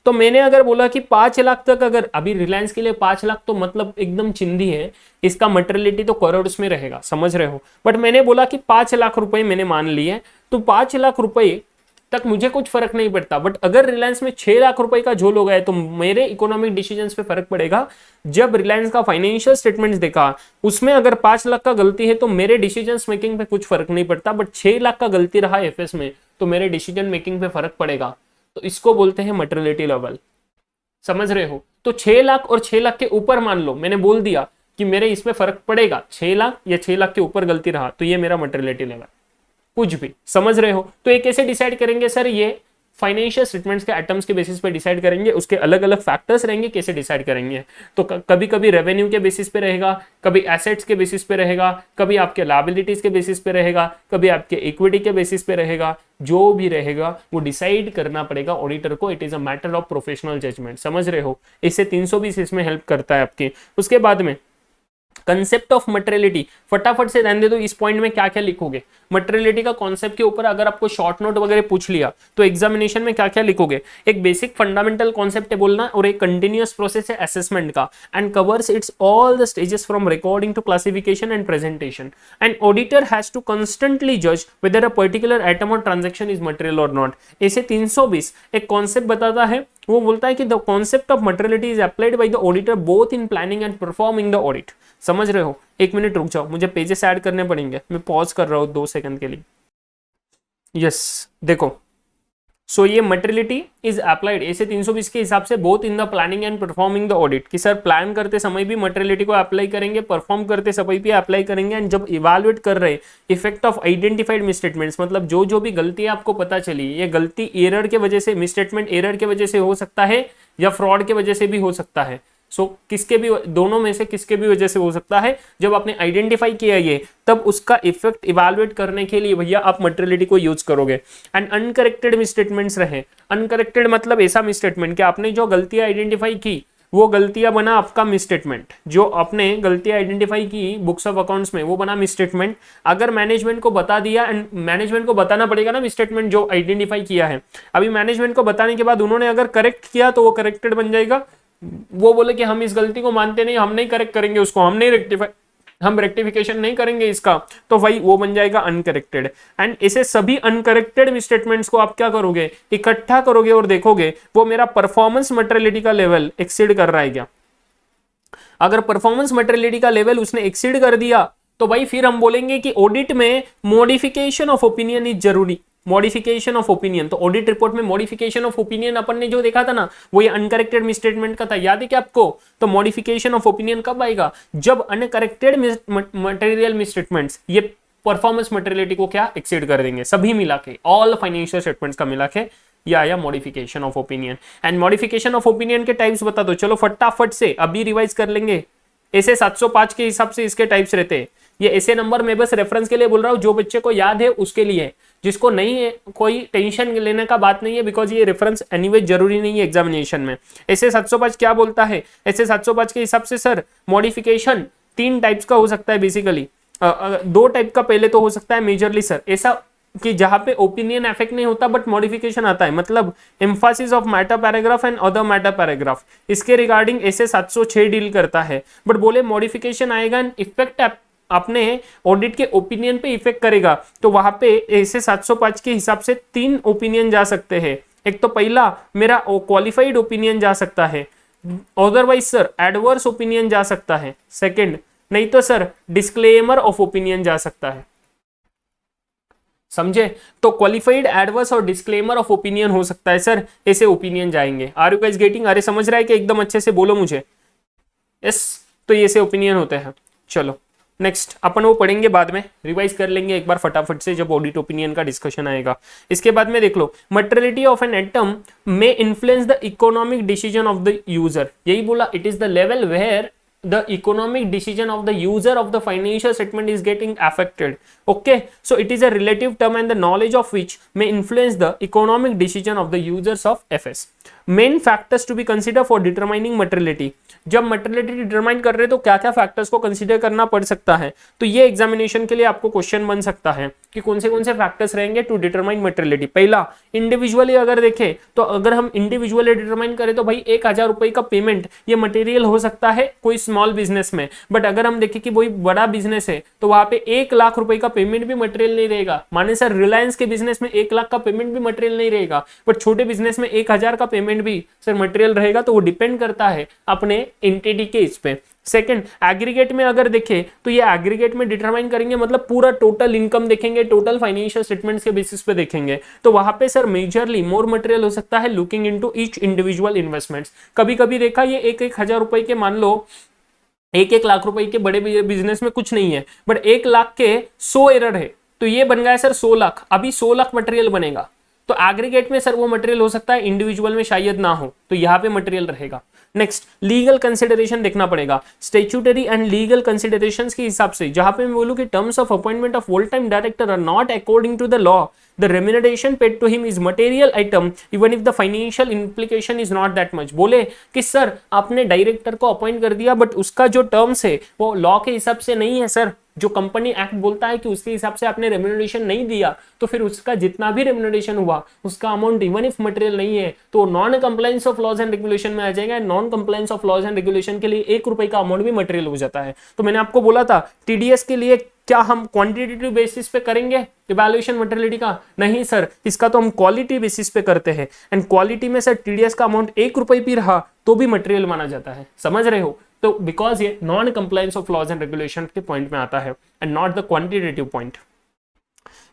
तो मैंने अगर बोला कि 5 लाख तक, अगर अभी रिलायंस के लिए 5 लाख तो मतलब एकदम चिंदी है, इसका मटेरियलिटी तो करोड़ में रहेगा, समझ रहे हो। बट मैंने बोला कि 5 लाख रुपए मैंने मान लिए, तो 5 लाख रुपए तक मुझे कुछ फर्क नहीं पड़ता। बट अगर रिलायंस में 6 लाख रुपए का झोल हो गया तो मेरे इकोनॉमिक डिसीजंस पे फर्क पड़ेगा। जब रिलायंस का फाइनेंशियल स्टेटमेंट्स देखा, उसमें अगर 5 लाख का गलती है तो मेरे डिसीजंस मेकिंग पे कुछ फर्क नहीं पड़ता, बट 6 लाख का गलती रहा एफएस में तो मेरे डिसीजन मेकिंग पे फर्क पड़ेगा। तो इसको बोलते हैं मटेरियलिटी लेवल, समझ रहे हो। तो 6 लाख और 6 लाख के ऊपर मान लो, मैंने बोल दिया कि मेरे इसमें फर्क पड़ेगा, 6 लाख या 6 लाख के ऊपर गलती रहा तो ये मेरा मटेरियलिटी लेवल, कुछ भी, समझ रहे हो। तो ये कैसे डिसाइड करेंगे सर? ये फाइनेंशियल स्टेटमेंट्स के आइटम्स के बेसिस पे डिसाइड करेंगे, उसके अलग अलग फैक्टर्स रहेंगे, कैसे डिसाइड करेंगे। तो कभी कभी रेवेन्यू के बेसिस पे रहेगा, कभी एसेट्स के बेसिस पे रहेगा, कभी आपके लायबिलिटीज के बेसिस पे रहेगा, कभी आपके इक्विटी के बेसिस पे रहेगा। जो भी रहेगा वो डिसाइड करना पड़ेगा ऑडिटर को, it is a matter of professional judgement, समझ रहे हो। इससे 320 इसमें हेल्प करता है आपकी। उसके बाद में कंसेप्ट ऑफ मटेरियलिटी, फटाफट से ध्यान दे दो इस पॉइंट में क्या क्या लिखोगे। मटेरियलिटी का कॉन्सेप्ट के ऊपर अगर आपको शॉर्ट नोट वगैरह पूछ लिया तो एग्जामिनेशन में क्या क्या लिखोगे। एक बेसिक फंडामेंटल कॉन्सेप्ट है बोलना, और एक कंटिन्यूअस प्रोसेस है असेसमेंट का, and covers its all the stages from recording to classification and presentation, and auditor has to constantly जज वेदर अ पर्टिकुलर आइटम और ट्रांजेक्शन इज मटेरियल और नॉट। ऐसे 320 एक कॉन्सेप्ट बताता है, वो बोलता है कि the concept of materiality is applied by the auditor both in planning and performing the audit. समझ रहे हो? एक मिनट रुक जाओ, मुझे पेजेस ऐड करने पड़ेंगे, मैं पॉज कर रहा हूं 2 सेकंड के लिए। यस देखो, सो ये मटेरियलिटी इज अप्लाइड ऐसे 320 के हिसाब से both in the planning and performing the audit, कि सर प्लान करते समय भी मटेरियलिटी को अप्लाई करेंगे, परफॉर्म करते समय भी अप्लाई करेंगे, एंड जब इवैल्यूएट कर रहे इफेक्ट ऑफ आइडेंटिफाइड मिसस्टेटमेंट्स, मतलब जो जो भी गलती आपको पता चली, ये गलती एरर के वजह से, मिसस्टेटमेंट एरर के वजह से हो सकता है या फ्रॉड के वजह से भी हो सकता है। सो किसके भी, दोनों में से किसके भी वजह से हो सकता है। जब आपने आइडेंटिफाई किया ये, तब उसका इफेक्ट इवैल्यूएट करने के लिए भैया आप मटेरियलिटी को यूज करोगे। एंड अनकरेक्टेड मिसस्टेटमेंट्स रहे, अनकरेक्टेड मतलब ऐसा मिसस्टेटमेंट कि आपने जो गलतियां आइडेंटिफाई की वो गलतियां बना आपका मिसस्टेटमेंट, जो आपने गलतियां आइडेंटिफाई की बुक्स ऑफ अकाउंट्स में वो बना मिसस्टेटमेंट। अगर मैनेजमेंट को बता दिया, एंड मैनेजमेंट को बताना पड़ेगा ना मिसस्टेटमेंट जो आइडेंटिफाई किया है, अभी मैनेजमेंट को बताने के बाद उन्होंने अगर करेक्ट किया तो वो करेक्टेड बन जाएगा। वो बोले कि हम इस गलती को मानते नहीं, हम नहीं करेक्ट करेंगे उसको, हम रेक्टिफिकेशन नहीं करेंगे इसका, तो भाई वो बन जाएगा अनकरेक्टेड। एंड इसे सभी अनकरेक्टेड मिसस्टेटमेंट्स को आप क्या करोगे, इकट्ठा करोगे और देखोगे वो मेरा परफॉर्मेंस मटेरियलिटी का लेवल एक्सीड कर रहा है क्या। अगर परफॉर्मेंस मटेरियलिटी का लेवल उसने एक्सीड कर दिया तो भाई फिर हम बोलेंगे कि ऑडिट में मॉडिफिकेशन ऑफ ओपिनियन इज जरूरी। मॉडिफिकेशन ऑफ ओपिनियन, तो ऑडिट रिपोर्ट में मॉडिफिकेशन ऑफ ओपिनियन अपन ने जो देखा था ना, वो ये अनकरेक्टेड मिसस्टेटमेंट का था, याद है क्या आपको। तो मॉडिफिकेशन ऑफ ओपिनियन कब आएगा, जब अनकरेक्टेड मटेरियल मिसस्टेटमेंट्स ये परफॉर्मेंस मटेरियलिटी को क्या एक्सीड कर देंगे, सभी मिला के, ऑल फाइनेंशियल स्टेटमेंट्स का मिला के या आया modification of opinion. And modification of opinion के टाइप्स बता दो, चलो फटाफट से अभी रिवाइज कर लेंगे। ऐसे 705 के हिसाब से इसके टाइप्स रहते हैं। ये ऐसे नंबर मैं बस रेफरेंस के लिए बोल रहा हूं, जो बच्चे को याद है उसके लिए, जिसको नहीं है कोई टेंशन लेने का बात नहीं है, बिकॉज ये रेफरेंस एनीवे जरूरी नहीं है एग्जामिनेशन में। ऐसे 705 क्या बोलता है, ऐसे 705 के हिसाब से सर मॉडिफिकेशन 3 टाइप्स का हो सकता है बेसिकली। 2 टाइप का पहले तो हो सकता है मेजरली सर, ऐसा कि जहां पे ओपिनियन इफेक्ट नहीं होता बट मॉडिफिकेशन आता है, मतलब Mphasis of matter paragraph and other matter paragraph, इसके रिगार्डिंग ऐसे 706 डील करता है। बट बोले मॉडिफिकेशन आएगा एंड इफेक्ट अपने ऑडिट के ओपिनियन पे इफेक्ट करेगा, तो वहां पे ऐसे 705 के हिसाब से 3 ओपिनियन जा सकते हैं। एक तो पहला मेरा क्वालिफाइड ओपिनियन जा सकता है, अदरवाइज सर एडवर्स ओपिनियन जा सकता है। सेकंड, नहीं तो सर डिस्क्लेमर ऑफ ओपिनियन जा सकता है। समझे? तो क्वालिफाइड, एडवर्स और डिस्क्लेमर ऑफ ओपिनियन हो सकता है सर, ऐसे ओपिनियन जाएंगे। Are you guys getting? अरे समझ रहा है कि एकदम अच्छे से बोलो मुझे। यस, तो ये ऐसे ओपिनियन होते हैं। चलो नेक्स्ट अपन वो पढ़ेंगे बाद में, रिवाइज कर लेंगे एक बार फटाफट से जब ऑडिट ओपिनियन का डिस्कशन आएगा। इसके बाद में देख लो, materiality of an item may influence the economic decision of the user. यही बोला, it is the level where the economic decision of the user of the financial statement is getting affected. Okay, so it is a relative term and the knowledge of which may influence the economic decision of the users of FS. Main factors to be considered for determining materiality. जब मटेरियलिटी डिटरमाइन कर रहे हैं तो क्या क्या फैक्टर्स को कंसीडर करना पड़ सकता है, तो ये एग्जामिनेशन के लिए आपको क्वेश्चन बन सकता है कि कौन से फैक्टर्स रहेंगे टू डिटरमाइन मटेरियलिटी। पहला, इंडिविजुअली अगर देखें तो अगर हम इंडिविजुअली डिटरमाइन करें तो भाई 1000 रुपए का पेमेंट ये मटेरियल हो सकता है कोई स्मॉल बिजनेस में, बट अगर हम देखें कि वही बड़ा बिजनेस है तो वहां पे 1 लाख रुपए का पेमेंट भी मटेरियल नहीं रहेगा। माने सर रिलायंस के बिजनेस में 1 लाख का पेमेंट भी मटेरियल नहीं रहेगा, बट छोटे बिजनेस में 1000 का पेमेंट भी सर मटेरियल रहेगा। तो वो डिपेंड करता है अपने एंटिटी के इस पे। सेकंड, एग्रीगेट में अगर देखें तो ये एग्रीगेट में डिटरमाइन करेंगे, मतलब पूरा टोटल इनकम देखेंगे, टोटल फाइनेंशियल स्टेटमेंट्स के बेसिस पे देखेंगे, तो वहां पे सर मेजरली मोर मटेरियल हो सकता है looking into each individual investments. कभी कभी देखा ये 1-1 हजार रुपए के, मान लो 1-1 लाख रुपए के बड़े बिजनेस में कुछ नहीं है, बट 1 लाख के 100 एरर है, तो ये बन गया सर 100 लाख। अभी 100 लाख मटेरियल बनेगा, तो एग्रीगेट में सर वो मटेरियल हो सकता है, इंडिविजुअल में शायद ना हो, तो यहाँ पे मटेरियल रहेगा। नेक्स्ट लीगल कंसिडरेशन देखना पड़ेगा, स्टेच्यूटरी एंड लीगल कंसिडरेशंस के हिसाब से, जहां पे मैं बोलूं कि terms of appointment of full time director are not according to the law, the remuneration paid to him is material item even if the financial implication is not that much। बोले कि सर आपने डायरेक्टर को अपॉइंट कर दिया बट उसका जो टर्म्स है वो लॉ के हिसाब से नहीं है सर, जो कंपनी एक्ट बोलता है कि उसके हिसाब से आपने रेम्यूनरेशन नहीं दिया, तो फिर उसका जितना भी रेम्यूनरेशन हुआ उसका अमाउंट इवन इफ मटेरियल नहीं है तो non compliance of laws and regulation में आ जाएगा। Non compliance of laws and regulation के लिए 1 रुपए का अमाउंट भी मटेरियल हो जाता है। तो मैंने आपको बोला था टीडीएस के लिए क्या हम क्वांटिटेटिव बेसिस पे करेंगे इवैल्यूएशन मटेरियलिटी का? नहीं सर, इसका तो हम क्वालिटी बेसिस पे करते हैं, एंड क्वालिटी में सर टीडीएस का अमाउंट 1 रुपए भी रहा तो भी मटेरियल माना जाता है। समझ रहे हो? तो बिकॉज ये non compliance of laws and regulation के पॉइंट में आता है and not the quantitative point.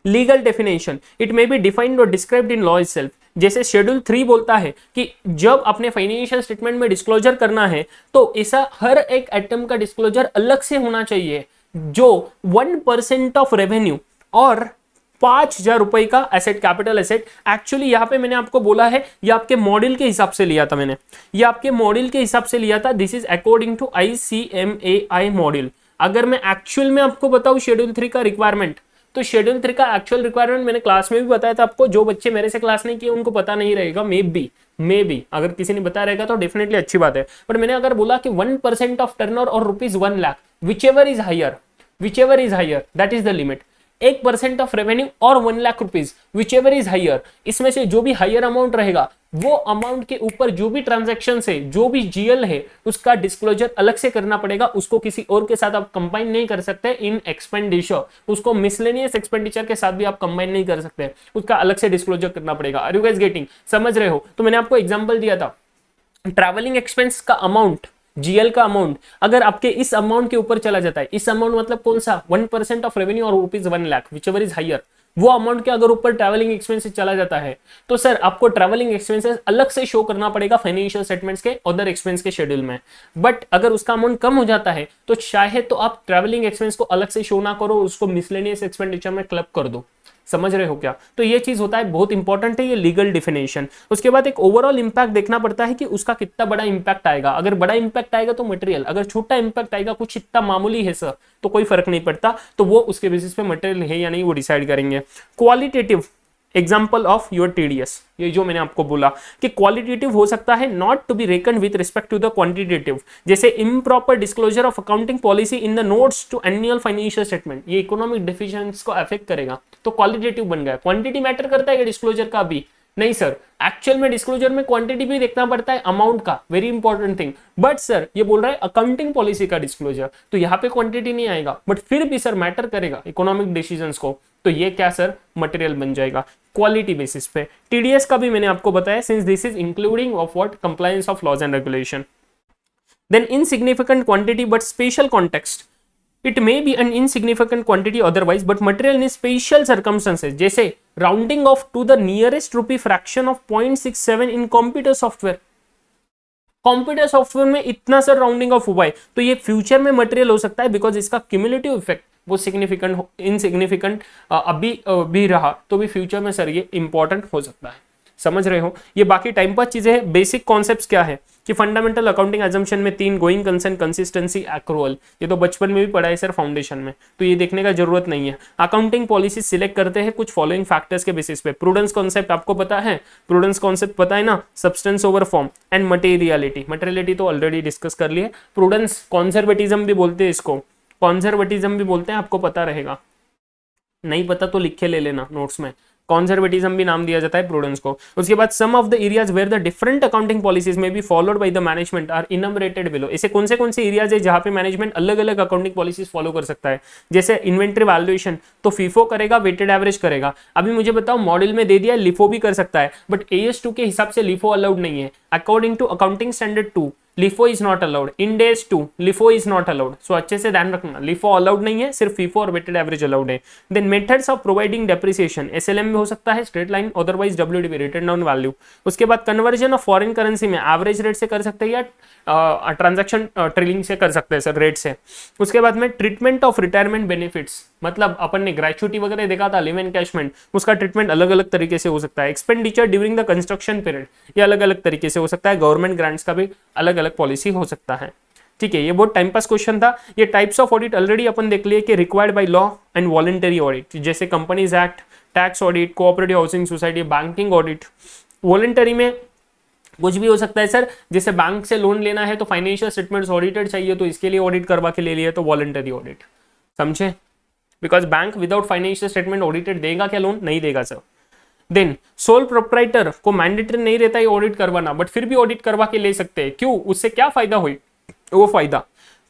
Legal definition, it may be defined और डिस्क्राइब्ड इन लॉ इटसेल्फ। जैसे शेड्यूल 3 बोलता है कि जब अपने फाइनेंशियल स्टेटमेंट में डिस्क्लोजर करना है तो ऐसा हर एक आइटम का डिस्क्लोजर अलग से होना चाहिए जो 1% ऑफ रेवेन्यू और 5,000 रुपए का एसेट, कैपिटल एसेट। एक्चुअली यहां पे मैंने आपको बोला है ये आपके मॉडल के हिसाब से लिया था, मैंने ये आपके मॉडल के हिसाब से लिया था। This is according to ICMAI model. अगर मैं एक्चुअल में आपको बताऊं शेड्यूल 3 का रिक्वायरमेंट, तो शेड्यूल 3 का एक्चुअल रिक्वायरमेंट मैंने क्लास में भी बताया था आपको। जो बच्चे मेरे से क्लास नहीं किए उनको पता नहीं रहेगा, मे बी अगर किसी ने बताया रहेगा तो डेफिनेटली अच्छी बात है। पर मैंने अगर बोला कि 1% ऑफ टर्नओवर और ₹1 lakh, whichever is higher that is the limit. 1% of revenue और 1 lakh rupees, whichever is higher, इसमें से जो भी हायर अमाउंट रहेगा वो अमाउंट के ऊपर जो भी ट्रांजैक्शन है, जो भी जीएल है, उसका डिस्क्लोजर अलग से करना पड़ेगा। उसको किसी और के साथ आप कंबाइन नहीं कर सकते इन एक्सपेंडिचर, उसको मिसलेनियस एक्सपेंडिचर के साथ भी आप कंबाइन नहीं कर सकते, उसका अलग से डिस्क्लोजर करना पड़ेगा। Are you guys getting? समझ रहे हो? तो मैंने आपको एग्जांपल दिया था, ट्रैवलिंग एक्सपेंस का अमाउंट, जीएल का अमाउंट अगर आपके इस अमाउंट के ऊपर चला जाता है, इस अमाउंट मतलब कौन सा? 1% ऑफ रेवेन्यू और ₹1 लाख, विचएवर इज हायर, वो अमाउंट के अगर ऊपर ट्रैवलिंग एक्सपेंसेस चला जाता है तो सर आपको ट्रैवलिंग एक्सपेंसेस अलग से शो करना पड़ेगा फाइनेंशियल स्टेटमेंट्स के अदर एक्सपेंस के शेड्यूल में। बट अगर उसका अमाउंट कम हो जाता है तो चाहे तो आप ट्रैवलिंग एक्सपेंस को अलग से शो ना करो, उसको मिसलेनियस एक्सपेंडिचर में क्लब कर दो। समझ रहे हो क्या? तो ये चीज होता है, बहुत इंपॉर्टेंट है ये लीगल डिफिनेशन। उसके बाद एक ओवरऑल इंपैक्ट देखना पड़ता है कि उसका कितना बड़ा इंपैक्ट आएगा। अगर बड़ा इंपैक्ट आएगा तो मटेरियल, अगर छोटा इंपैक्ट आएगा कुछ इतना मामूली है सर तो कोई फर्क नहीं पड़ता, तो वो उसके बेसिस पे मटेरियल है या नहीं वो डिसाइड करेंगे। Qualitative example of your TDS, ये जो मैंने आपको बोला कि क्वालिटेटिव हो सकता है not to be reckon with respect to the quantitative. जैसे improper disclosure of accounting policy in the notes to annual financial statement, ये इकोनॉमिक डिफिशिएंसीज को अफेक्ट करेगा तो क्वालिटेटिव बन गया। क्वांटिटी मैटर करता है कि डिस्क्लोजर का भी नहीं सर, एक्चुअल में डिस्क्लोजर में क्वांटिटी भी देखना पड़ता है अमाउंट का, very important thing. But sir ये बोल रहा है अकाउंटिंग पॉलिसी का डिस्क्लोजर, तो यहाँ पे क्वांटिटी नहीं आएगा बट फिर भी सर मैटर करेगा इकोनॉमिक डिसीजंस को, तो ये क्या सर मटेरियल बन जाएगा क्वालिटी बेसिस पे। टीडीएस का भी मैंने आपको बताया since this is including of what compliance of laws and regulation. Then insignificant quantity but special context, it may be an insignificant quantity otherwise but material in special circumstances, जैसे rounding off to the nearest rupee fraction of 0.67 in computer software। Computer software में इतना सर राउंडिंग ऑफ हुआ है तो ये फ्यूचर में मटेरियल हो सकता है बिकॉज इसका क्यूमुलेटिव इफेक्ट वो सिग्निफिकेंट इनसिग्निफिकेंट अभी भी रहा तो भी फ्यूचर में सर ये इंपॉर्टेंट हो सकता है। समझ रहे हो? ये बाकी टाइम पास चीजें हैं। बेसिक कॉन्सेप्ट्स क्या है कि फंडामेंटल अकाउंटिंग अजम्पशन में 3 गोइंग कंसर्न, कंसिस्टेंसी, एक्रूअल, ये तो बचपन में भी पढ़ा है सर फाउंडेशन में, तो ये देखने का जरूरत नहीं है। अकाउंटिंग पॉलिसी सिलेक्ट करते हैं कुछ फॉलोइंग फैक्टर्स के बेसिस पे। प्रूडेंस कॉन्सेप्ट आपको पता है, प्रूडेंस कॉन्सेप्ट पता है ना, substance over form and materiality. Materiality तो ऑलरेडी डिस्कस कर लिए। प्रूडेंस कॉन्जर्वेटिज्म भी बोलते हैं इसको, कॉन्जर्वेटिज्म भी बोलते हैं, आपको पता रहेगा, नहीं पता तो लिख के ले लेना नोट्स में। कॉन्जर्वेटिज्म भी नाम दिया जाता है प्रूडेंस को। उसके बाद some of the areas where the different accounting policies may be followed by the management are enumerated below. ऐसे कौन से एरियाज है जहां पे मैनेजमेंट अलग अलग अकाउंटिंग पॉलिसीज फॉलो कर सकता है। जैसे इन्वेंट्री वैल्यूएशन तो फीफो करेगा, वेटेड एवरेज करेगा। अभी मुझे बताओ मॉडल में दे दिया लिफो भी कर सकता है बट AS2 के हिसाब से लिफो अलाउड नहीं है। According to accounting standard 2 LIFO is not allowed, Ind AS 2 LIFO is not allowed. So अच्छे से ध्यान रखना, लिफो अलाउड नहीं है, सिर्फ फीफो और वेटेड एवरेज अलाउड है। Then methods of providing depreciation, SLM में हो सकता है, straight line, otherwise WDV written down value. उसके बाद कन्वर्जन ऑफ फॉरेन करेंसी में एवरेज रेट से कर सकते हैं या ट्रांजैक्शन ट्रेलिंग से कर सकते हैं सर, रेट से। उसके बाद में ट्रीटमेंट ऑफ रिटायरमेंट बेनिफिट्स, मतलब अपन ने ग्रेचुइटी वगैरह देखा था, लिव एनकैशमेंट, उसका ट्रीटमेंट अलग अलग तरीके से हो सकता है। Expenditure during the construction period, ये अलग अलग तरीके से हो सकता है। गवर्नमेंट ग्रांट्स का भी अलग अलग पॉलिसी हो सकता है। ठीक है, ये बहुत टाइम पास क्वेश्चन था। ये टाइप्स ऑफ ऑडिट ऑलरेडी अपन देख लिए कि required by law and voluntary audit, जैसे companies act, tax audit, cooperative housing society, banking audit. Voluntary में कुछ भी हो सकता है सर, जैसे बैंक से लोन लेना है तो फाइनेंशियल स्टेटमेंट्स ऑडिटेड चाहिए, तो इसके लिए ऑडिट करवा के ले लिए, तो वॉलंटरी ऑडिट, समझे? Because bank without financial statement audited देगा क्या लोन? नहीं देगा सर। देन सोल प्रोप्राइटर को मैंडेटरी नहीं रहता है ऑडिट करवाना, बट फिर भी ऑडिट करवा के ले सकते हैं। क्यों? उससे क्या फायदा हुई? वो फायदा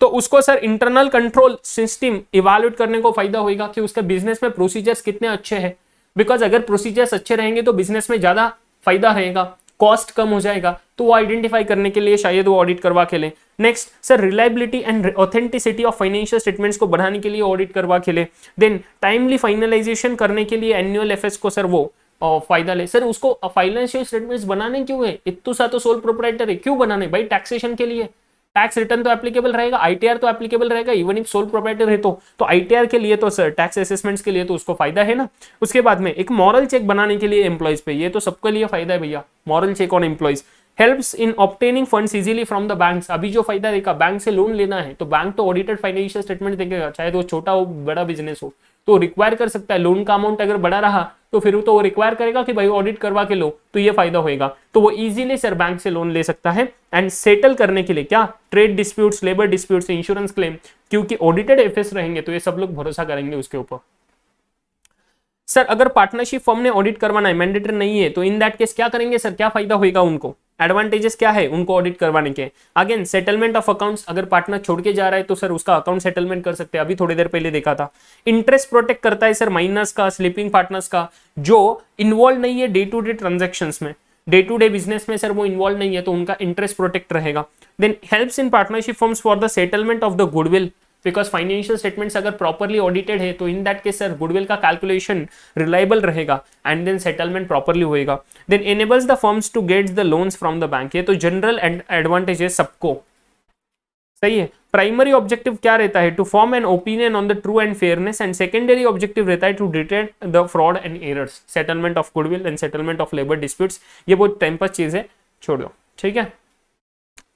तो उसको sir internal control system evaluate करने को फायदा होगा कि उसके बिजनेस में प्रोसीजर्स कितने अच्छे हैं। बिकॉज अगर प्रोसीजर्स अच्छे रहेंगे तो बिजनेस में ज्यादा फायदा रहेगा, कॉस्ट कम हो जाएगा, तो वो आइडेंटिफाई करने के लिए शायद वो ऑडिट करवा के ले। Next sir reliability and authenticity of financial statements को बढ़ाने के लिए ऑडिट करवा के ले। देन टाइमली फाइनलाइजेशन करने के लिए एनुअल एफएस को सर वो फायदा ले। सर उसको फाइनेंशियल स्टेटमेंट्स बनाने क्यों है? इतना सा तो सोल प्रोप्राइटर है, क्यों बनाने भाई? टैक्सेशन के लिए, टैक्स रिटर्न तो एप्लीकेबल रहेगा, आईटीआर तो एप्लीकेबल रहेगा, इवन इफ सोल प्रोप्राइटर है तो आईटीआर के लिए तो सर टैक्स असेसमेंट्स के लिए तो उसको फायदा है ना। उसके बाद में एक मॉरल चेक बनाने के लिए एम्प्लॉइज पे, ये तो सबके लिए फायदा है भैया, moral check on employees. Helps in obtaining funds easily from the banks. अभी जो फायदा देखा, बैंक से लोन लेना है तो बैंक तो ऑडिटेड फाइनेंशियल स्टेटमेंट देखेगा, चाहे वो छोटा हो बड़ा बिजनेस हो, तो रिक्वायर कर सकता है। लोन का अमाउंट अगर बड़ा रहा तो फिर तो वो रिक्वायर करेगा कि भाई ऑडिट करवा के लो, तो ये फायदा होगा, तो वो इजीली सर बैंक से लोन ले सकता है। एंड सेटल करने के लिए क्या? Trade disputes, labour disputes, insurance claim, क्योंकि ऑडिटेड एफएस रहेंगे तो ये सब लोग भरोसा करेंगे उसके ऊपर। सर अगर पार्टनरशिप फर्म ने ऑडिट करवाना है, मैंडेटरी नहीं है, तो इन दैट केस क्या करेंगे सर? क्या फायदा होगा उनको? एडवांटेजेस क्या है उनको ऑडिट करवाने के? अगेन सेटलमेंट ऑफ अकाउंट्स, अगर पार्टनर छोड़ के जा रहा है तो सर उसका अकाउंट सेटलमेंट कर सकते हैं, अभी थोड़ी देर पहले देखा था। इंटरेस्ट प्रोटेक्ट करता है सर माइनर्स का, स्लीपिंग पार्टनर्स का, जो इन्वॉल्व नहीं है डे टू डे ट्रांजेक्शंस में, डे टू डे बिजनेस में सर वो इन्वॉल्व नहीं है, तो उनका इंटरेस्ट प्रोटेक्ट रहेगा। Then helps in partnership firms for the settlement of the goodwill, because financial statements अगर प्रॉपरली ऑडिटेड है तो in that case sir goodwill का कैलकुलेशन रिलायबल रहेगा एंड देन सेटलमेंट प्रॉपरली होएगा। Then enables the firms to get the loans from the bank, ये तो जनरल एडवांटेज है सबको, सही है। प्राइमरी ऑब्जेक्टिव क्या रहता है? To form an opinion on the true and fairness, and secondary objective रहता है to detect the fraud and errors, settlement of goodwill and settlement of labour disputes. ये बहुत टाइम पास चीज है, छोड़ दो, ठीक है,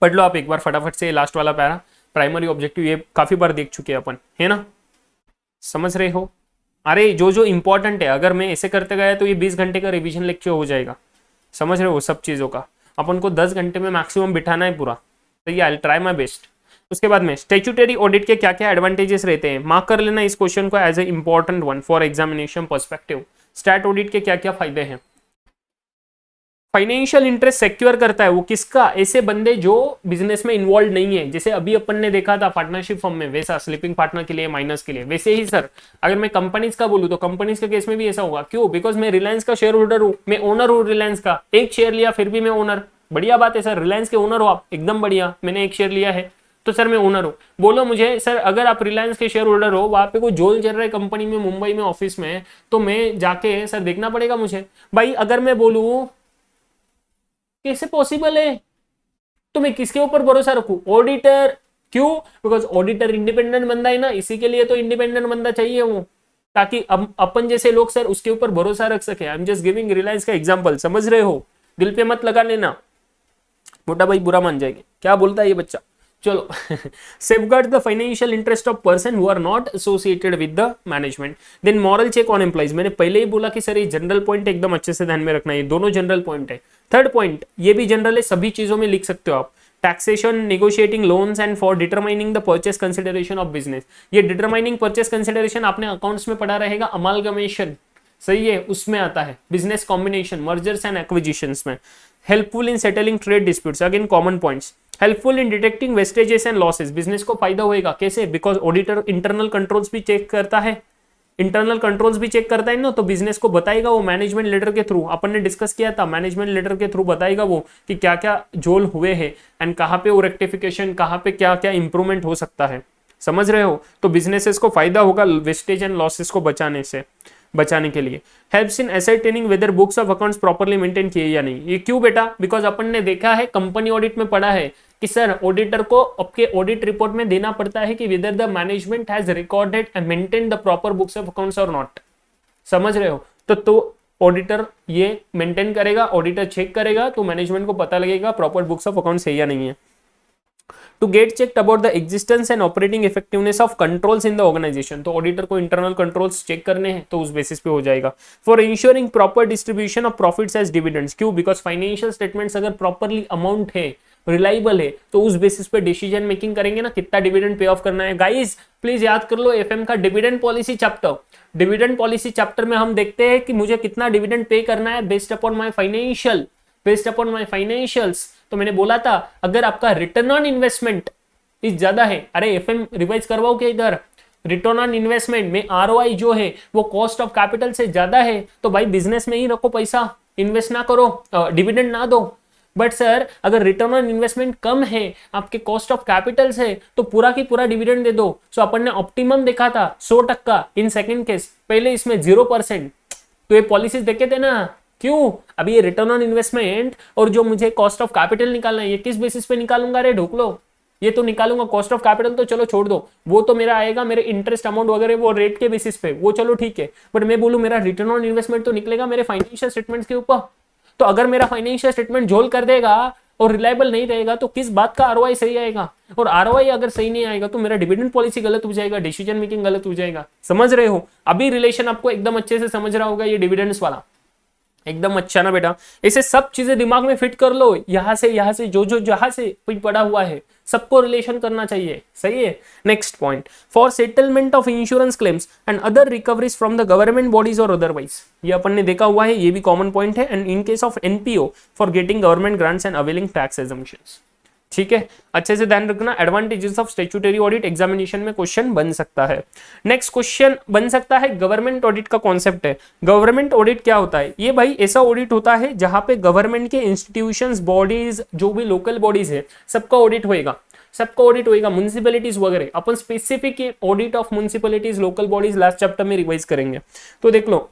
पढ़ लो आप एक बार फटाफट से लास्ट वाला पैरा। प्राइमरी ऑब्जेक्टिव ये काफी बार देख चुके हैं अपन, है ना, समझ रहे हो? अरे जो जो इंपॉर्टेंट है, अगर मैं ऐसे करते गया तो ये 20 घंटे का रिवीजन लेक्चर हो जाएगा, समझ रहे हो? सब चीजों का अपन को 10 घंटे में मैक्सिमम बिठाना है पूरा, तो ये I will try my best. उसके बाद में स्टैट्यूटरी ऑडिट के क्या क्या एडवांटेजेस रहते हैं, मार्क कर लेना इस क्वेश्चन को as a important one for examination perspective. Stat audit के क्या क्या फायदे हैं? फाइनेंशियल इंटरेस्ट सिक्योर करता है, वो किसका? ऐसे बंदे जो बिजनेस में इन्वॉल्व नहीं है, जैसे अभी अपन ने देखा था पार्टनरशिप फर्म में, वैसा स्लीपिंग पार्टनर के लिए, माइनस के लिए। वैसे ही सर अगर मैं कंपनीज का बोलूं तो कंपनीज के केस में भी ऐसा होगा। क्यों? बिकॉज मैं रिलायंस का शेयर होल्डर हूं, मैं ओनर हूं रिलायंस का, एक शेयर लिया फिर भी मैं ओनर, बढ़िया बात है सर, रिलायंस के ओनर हो आप, एकदम बढ़िया, मैंने एक शेयर लिया है तो सर मैं ओनर हूं। बोलो मुझे सर अगर आप रिलायंस के शेयर होल्डर हो, वहां पे कोई जोल चल रहा है कंपनी में, मुंबई में ऑफिस में, तो मैं जाके सर देखना पड़ेगा मुझे भाई। अगर मैं बोलूं कैसे पॉसिबल है, तो मैं किसके ऊपर भरोसा रखूं? ऑडिटर। क्यों? बिकॉज ऑडिटर इंडिपेंडेंट बंदा है ना, इसी के लिए तो इंडिपेंडेंट बंदा चाहिए वो, ताकि अपन जैसे लोग सर उसके ऊपर भरोसा रख सके। I am just giving Reliance का एग्जांपल, समझ रहे हो? दिल पे मत लगा लेना, मोटा भाई बुरा मान जाएंगे। क्या बोलता है ये बच्चा? चलो safeguard the financial interest of person who are not associated with the management. Then moral check on employees, मैंने पहले ही बोला कि सर ये जनरल पॉइंट एकदम अच्छे से ध्यान में रखना है, ये दोनों जनरल पॉइंट है। थर्ड पॉइंट ये भी जनरल है, सभी चीजों में लिख सकते हो आप। Taxation, negotiating loans and for determining the purchase consideration of business, ये डिटरमाइनिंग परचेस कंसिडरेशन आपने अकाउंट्स में पढ़ा रहेगा, अमालगमेशन, सही है, उसमें आता है। Business combination, mergers and acquisitions में। Helpful in settling trade disputes, again common points. Helpful in detecting wastages and losses, business को फायदा होएगा, कैसे? बिकॉज ऑडिटर इंटरनल कंट्रोल्स भी चेक करता है, इंटरनल कंट्रोल्स भी चेक करता है ना, तो बिजनेस को बताएगा वो मैनेजमेंट लेटर के थ्रू, अपन ने डिस्कस किया था, मैनेजमेंट लेटर के थ्रू बताएगा वो कि क्या क्या जोल हुए हैं एंड कहाँ पे वो रेक्टिफिकेशन, कहाँ पे क्या क्या इंप्रूवमेंट हो सकता है, समझ रहे हो? तो बिजनेसेस को फायदा होगा वेस्टेज एंड लॉसेस को बचाने के लिए। Helps in ascertaining whether books of accounts properly maintain किए या नहीं। ये क्यों बेटा? बिकॉज अपन ने देखा है, कंपनी ऑडिट में पढ़ा है कि सर ऑडिटर को आपके ऑडिट रिपोर्ट में देना पड़ता है कि whether the management has recorded and maintain the proper books of accounts और नॉट, समझ रहे हो? तो ऑडिटर ये मेंटेन करेगा, ऑडिटर चेक करेगा, तो मैनेजमेंट को पता लगेगा प्रॉपर बुक्स ऑफ अकाउंट्स है या नहीं है। To get check about the existence and operating effectiveness of controls in the organisation, तो ऑडिटर को इंटरनल कंट्रोल्स चेक करने हैं तो उस बेसिस पे हो जाएगा। For ensuring proper distribution of profits as dividends, क्यों? बिकॉज फाइनेंशियल स्टेटमेंट्स अगर प्रॉपरली अमाउंट है, रिलायबल है, तो उस बेसिस पे डिसीजन मेकिंग करेंगे ना, कितना डिविडेंड पे ऑफ करना है। गाइस प्लीज याद कर लो एफएम का dividend policy chapter, dividend policy chapter में हम देखते हैं कि मुझे कितना डिविडेंड पे करना है based upon my financial, based upon my financials. तो मैंने बोला था अगर आपका रिटर्न ऑन इन्वेस्टमेंट इस ज्यादा है, अरे एफएम रिवाइज करवाओ क्या इधर, रिटर्न ऑन इन्वेस्टमेंट में आरओआई जो है वो कॉस्ट ऑफ कैपिटल से ज्यादा है, तो भाई बिजनेस में ही रखो पैसा, इन्वेस्ट ना करो, डिविडेंड ना दो। बट सर अगर रिटर्न ऑन इन्वेस्टमेंट कम है, आपके कॉस्ट ऑफ कैपिटल से, तो पूरा की पूरा डिविडेंड दे दो। सो अपन ने ऑप्टिमम देखा था 100%, इन सेकंड केस पहले इसमें 0%, तो ये पॉलिसीज देखे थे ना। क्यों? अभी ये रिटर्न ऑन इन्वेस्टमेंट और जो मुझे कॉस्ट ऑफ कैपिटल निकालना है, ये किस बेसिस पे निकालूंगा? रे ढूक लो, ये तो निकालूंगा कॉस्ट ऑफ कैपिटल, तो चलो छोड़ दो, वो तो मेरा आएगा मेरे इंटरेस्ट अमाउंट वगैरह वो रेट के बेसिस पे, वो चलो ठीक है। बट मैं बोलूं मेरा रिटर्न ऑन इन्वेस्टमेंट तो निकलेगा मेरे फाइनेंशियल स्टेटमेंट्स के ऊपर। तो अगर मेरा फाइनेंशियल स्टेटमेंट झोल कर देगा और रिलायबल नहीं रहेगा तो किस बात का आरओआई सही आएगा? और आरओआई अगर सही नहीं आएगा तो मेरा डिविडेंड पॉलिसी गलत हो जाएगा, डिसीजन मेकिंग गलत हो जाएगा। समझ रहे हो? अभी रिलेशन आपको एकदम अच्छे से समझ रहा होगा ये डिविडेंड्स वाला, एकदम अच्छा ना बेटा। ऐसे सब चीजें दिमाग में फिट कर लो, यहां से जो जो जहां से कोई पड़ा हुआ है सबको रिलेशन करना चाहिए, सही है। Next point, for settlement of insurance claims and other recoveries from the government bodies और अदरवाइज, ये अपन ने देखा हुआ है, ये भी कॉमन पॉइंट है। And in case of NPO for getting government grants and availing tax assumptions, ठीक है, अच्छे से ध्यान रखना। Advantages of statutory audit examination में क्वेश्चन बन सकता है। नेक्स्ट क्वेश्चन बन सकता है गवर्नमेंट ऑडिट का कॉन्सेप्ट है। गवर्नमेंट ऑडिट क्या होता है? ये भाई ऐसा ऑडिट होता है जहां पे गवर्नमेंट के इंस्टीट्यूशंस, बॉडीज, जो भी लोकल बॉडीज है, सबका ऑडिट होएगा, सबका ऑडिट होएगा, म्युनिसिपैलिटीज वगैरह। अपन specific audit of municipalities, local bodies last chapter में रिवाइज करेंगे। तो देख लो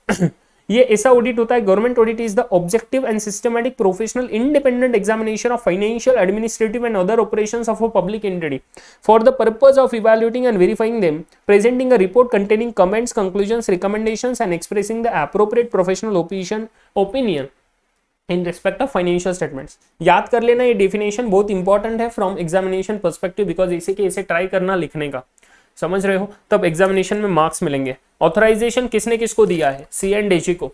ये ऐसा ऑडिट होता है, government audit is the objective and systematic professional independent examination of financial, administrative and other operations of a public entity for the purpose of evaluating and verifying them, presenting a report containing comments, conclusions, recommendations and expressing the appropriate professional opinion in respect of financial statements. याद कर लेना, ये डेफिनेशन बहुत इंपॉर्टेंट है फ्रॉम एग्जामिनेशन पर्सपेक्टिव, बिकॉज इसे के इसे ट्राई करना लिखने का, समझ रहे हो, तब एग्जामिनेशन में मार्क्स मिलेंगे। ऑथराइजेशन किसने किसको दिया है? सीएनडीजी को।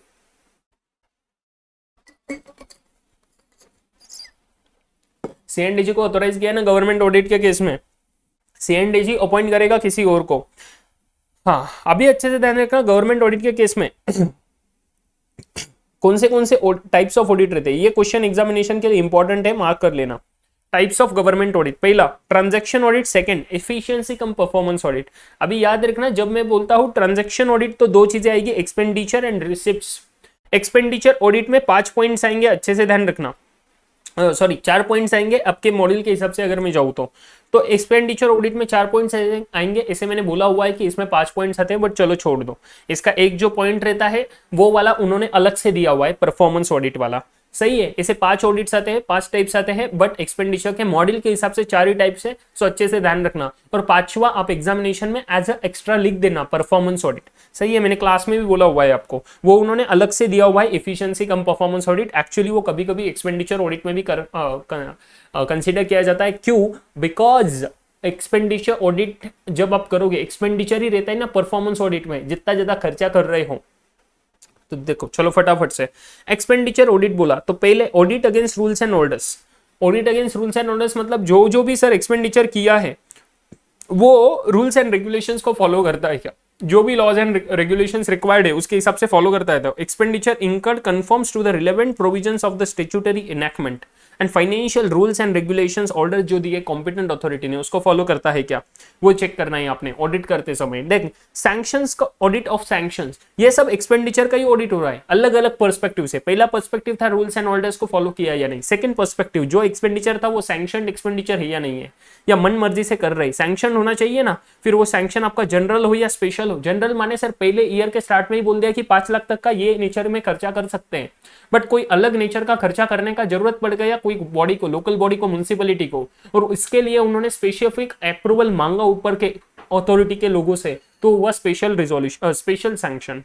सीएनडीजी को ऑथराइज किया ना गवर्नमेंट ऑडिट के केस में, सीएनडीजी अपॉइंट करेगा किसी और को। हाँ, अभी अच्छे से ध्यान रखना, गवर्नमेंट ऑडिट के केस में कौन से टाइप्स ऑफ ऑडिट रहते हैं, ये क्वेश्चन एग्जामिनेशन के लिए इंपॉर्टेंट है, मार्क कर लेना। टाइप्स ऑफ गवर्नमेंट ऑडिट, पहला ट्रांजैक्शन ऑडिट, सेकंड एफिशिएंसी कम परफॉर्मेंस ऑडिट। अभी याद रखना जब मैं बोलता हूं ट्रांजैक्शन ऑडिट तो दो चीजें आएगी, expenditure and receipts. Expenditure audit में 5 पॉइंट्स आएंगे, अच्छे से ध्यान रखना, सॉरी 4 पॉइंट्स आएंगे आपके मॉडल के हिसाब से अगर मैं जाऊँ तो एक्सपेंडिचर ऑडिट में 4 पॉइंट्स आएंगे। ऐसे मैंने बोला हुआ है कि इसमें 5 पॉइंट्स आते हैं, बट चलो छोड़ दो, इसका एक जो पॉइंट रहता है वो वाला उन्होंने अलग से दिया हुआ है, परफॉर्मेंस ऑडिट वाला, सही है। ऐसे 5 ऑडिट्स आते हैं, 5 टाइप्स आते हैं, बट एक्सपेंडिचर के मॉडल के हिसाब से 4 ही टाइप्स है, सो अच्छे से ध्यान रखना। और 5वां आप एग्जामिनेशन में एज अ एक्स्ट्रा लिख देना, परफॉर्मेंस ऑडिट, सही है, मैंने क्लास में भी बोला हुआ है आपको, वो उन्होंने अलग से दिया हुआ है, एफिशिएंसी कम परफॉर्मेंस ऑडिट। एक्चुअली वो कभी कभी एक्सपेंडिचर ऑडिट में भी कंसिडर किया जाता है। क्यों? बिकॉज एक्सपेंडिचर ऑडिट जब आप करोगे, एक्सपेंडिचर ही रहता है ना परफॉर्मेंस ऑडिट में, जितना ज्यादा खर्चा कर रहे हो। तो देखो चलो फटाफट से एक्सपेंडिचर ऑडिट बोला तो पहले audit against rules and orders. Audit against rules and orders मतलब जो भी सर एक्सपेंडिचर किया है वो रूल्स एंड रेगुलेशंस को फॉलो करता है क्या, जो भी लॉज एंड रेगुलेशंस रिक्वायर्ड है उसके हिसाब से फॉलो करता है। तो expenditure incurred confirms to the relevant provisions of the statutory enactment and financial rules and regulations, order जो दिए कॉम्पिटेंट अथॉरिटी ने उसको फॉलो करता है क्या, वो चेक करना है आपने ऑडिट करते समय। देख सैंक्शंस का ऑडिट ऑफ सैंक्शंस, ये सब एक्सपेंडिचर का ही ऑडिट हो रहा है अलग अलग पर्सपेक्टिव से। पहला पर्सपेक्टिव था रूल्स एंड ऑर्डर्स को फॉलो किया या नहीं, सेकंड पर्सपेक्टिव जो एक्सपेंडिचर था वो सैंक्शनड एक्सपेंडिचर है या नहीं है, या मन मर्जी से कर रहे, सैंक्शन होना चाहिए ना। फिर वो सैंक्शन आपका जनरल हो या स्पेशल हो। जनरल माने सर पहले ईयर के स्टार्ट में ही बोल दिया कि 5 लाख तक का ये नेचर में खर्चा कर सकते हैं, बट कोई अलग नेचर का खर्चा करने का जरूरत पड़ गया कोई बॉडी को, लोकल बॉडी को, म्युनिसिपैलिटी को, और इसके लिए उन्होंने स्पेसिफिक अप्रूवल मांगा ऊपर के अथॉरिटी के लोगों से, तो हुआ स्पेशल रिजोल्यूशन, स्पेशल सैंक्शन।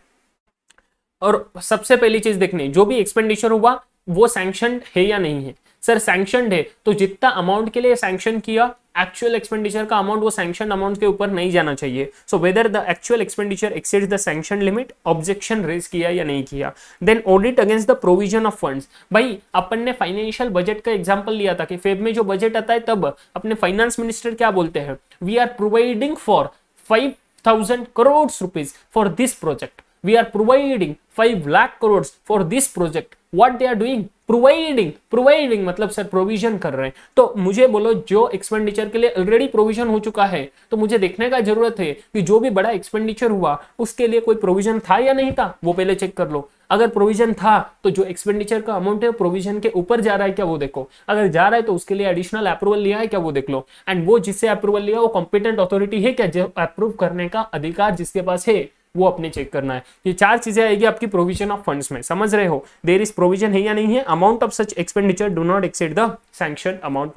और सबसे पहली चीज देखनी, जो भी एक्सपेंडिचर हुआ वो सैंक्शनड है या नहीं है। सर सैंक्शनड है तो जितना अमाउंट के लिए सैंक्शन किया एक्चुअल एक्सपेंडिचर का अमाउंट वो सैंक्शन अमाउंट के ऊपर नहीं जाना चाहिए. So whether the actual expenditure exceeds the sanction limit, objection raise किया या नहीं किया. Then audit against the provision of funds. भाई अपन ने फाइनेंशियल बजट का एग्जांपल लिया था कि फेब में जो बजट आता है तब अपने फाइनेंस मिनिस्टर क्या बोलते हैं, we are providing for 5,000 crores rupees for this project. We are providing 5 lakh crores for this project. What they are doing? Providing मतलब सर प्रोविजन कर रहे हैं. तो मुझे बोलो जो एक्सपेंडिचर के लिए ऑलरेडी प्रोविजन हो चुका है तो मुझे देखने का जरूरत है कि जो भी बड़ा एक्सपेंडिचर हुआ उसके लिए कोई प्रोविजन था या नहीं था, वो पहले चेक कर लो. अगर प्रोविजन था तो जो एक्सपेंडिचर का अमाउंट है प्रोविजन के ऊपर जा रहा है क्या वो देखो. अगर जा रहा है तो उसके लिए एडिशनल अप्रूवल लिया है क्या वो देख लो. एंड वो जिससे अप्रूवल लिया वो कॉम्पिटेंट अथॉरिटी है क्या, जो अप्रूव करने का अधिकार जिसके पास है वो अपने चेक करना है. ये 4 चीजें आएगी आपकी प्रोविजन ऑफ फंड्स में. समझ रहे हो, देयर इज प्रोविजन है या नहीं है, amount of such expenditure do not exceed the sanction amount,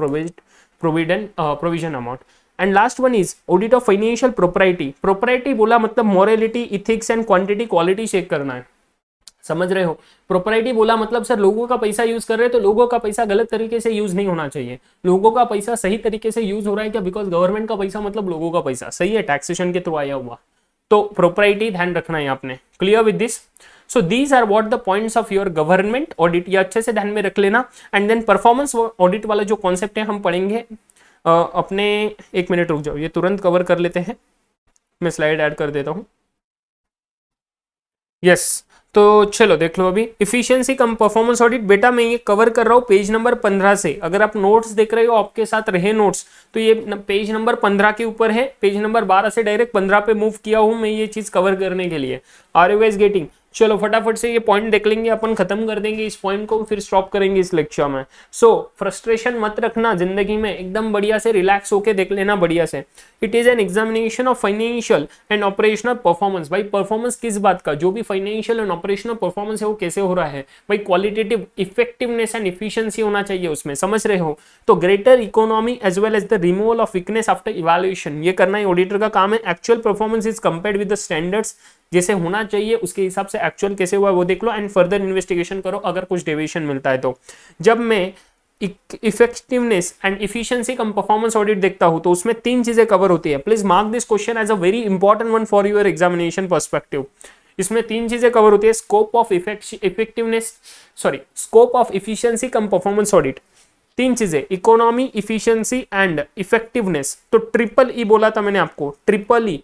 provision amount. And last one is audit of financial propriety. Propriety बोला मतलब morality, ethics and quantity, quality check करना है. समझ रहे हो, प्रोप्राइटी बोला मतलब सर लोगों का पैसा यूज कर रहे हैं तो लोगों का पैसा गलत तरीके से यूज नहीं होना चाहिए. लोगों का पैसा सही तरीके से यूज हो रहा है क्या, बिकॉज गवर्नमेंट का पैसा मतलब लोगों का पैसा सही है, टैक्सेशन के थ्रू आया हुआ. तो प्रोप्राइटी ध्यान रखना है आपने. Clear with this. So these are what the points of your government audit. ये अच्छे से ध्यान में रख लेना. एंड देन परफॉर्मेंस ऑडिट वाला जो कॉन्सेप्ट है हम पढ़ेंगे अपने. 1 मिनट रुक जाओ, ये तुरंत कवर कर लेते हैं. मैं स्लाइड ऐड कर देता हूं. यस तो चलो देख लो अभी इफिशियंसी कम परफॉर्मेंस ऑडिट. बेटा मैं ये कवर कर रहा हूँ पेज नंबर 15 से. अगर आप नोट्स देख रहे हो आपके साथ रहे नोट्स तो ये पेज नंबर 15 के ऊपर है. पेज नंबर 12 से डायरेक्ट 15 पे मूव किया हूँ मैं ये चीज कवर करने के लिए. Are you guys getting. चलो फटाफट से ये पॉइंट देख लेंगे अपन, खत्म कर देंगे इस पॉइंट को, फिर स्टॉप करेंगे इस लेक्चर में. सो फ्रस्ट्रेशन मत रखना जिंदगी में, एकदम बढ़िया से रिलैक्स होके देख लेना बढ़िया से. It is an examination of financial and operational performance. भाई परफॉर्मेंस किस बात का, जो भी फाइनेंशियल एंड ऑपरेशनल परफॉर्मेंस है वो कैसे हो रहा है. भाई क्वालिटेटिव इफेक्टिवनेस एंड इफिशियंसी होना चाहिए उसमें. समझ रहे हो. तो greater economy as well as the removal of weakness after evaluation, ये करना ही ऑडिटर का काम है. Actual performance is compared with the standards, जैसे होना चाहिए उसके हिसाब से एक्चुअल कैसे हुआ वो देख लो. एंड फर्दर इन्वेस्टिगेशन करो अगर कुछ डेविएशन मिलता है तो. जब मैं effectiveness and efficiency cum performance audit देखता हूं तो उसमें 3 चीजें कवर होती है. Please mark this question as a very important one for your examination perspective. इसमें 3 चीजें कवर होती है. Scope of effectiveness, sorry scope of efficiency cum performance audit. 3 चीजें, इकोनॉमी, इफिशियंसी एंड इफेक्टिवनेस. तो ट्रिपल ई बोला था मैंने आपको, triple E,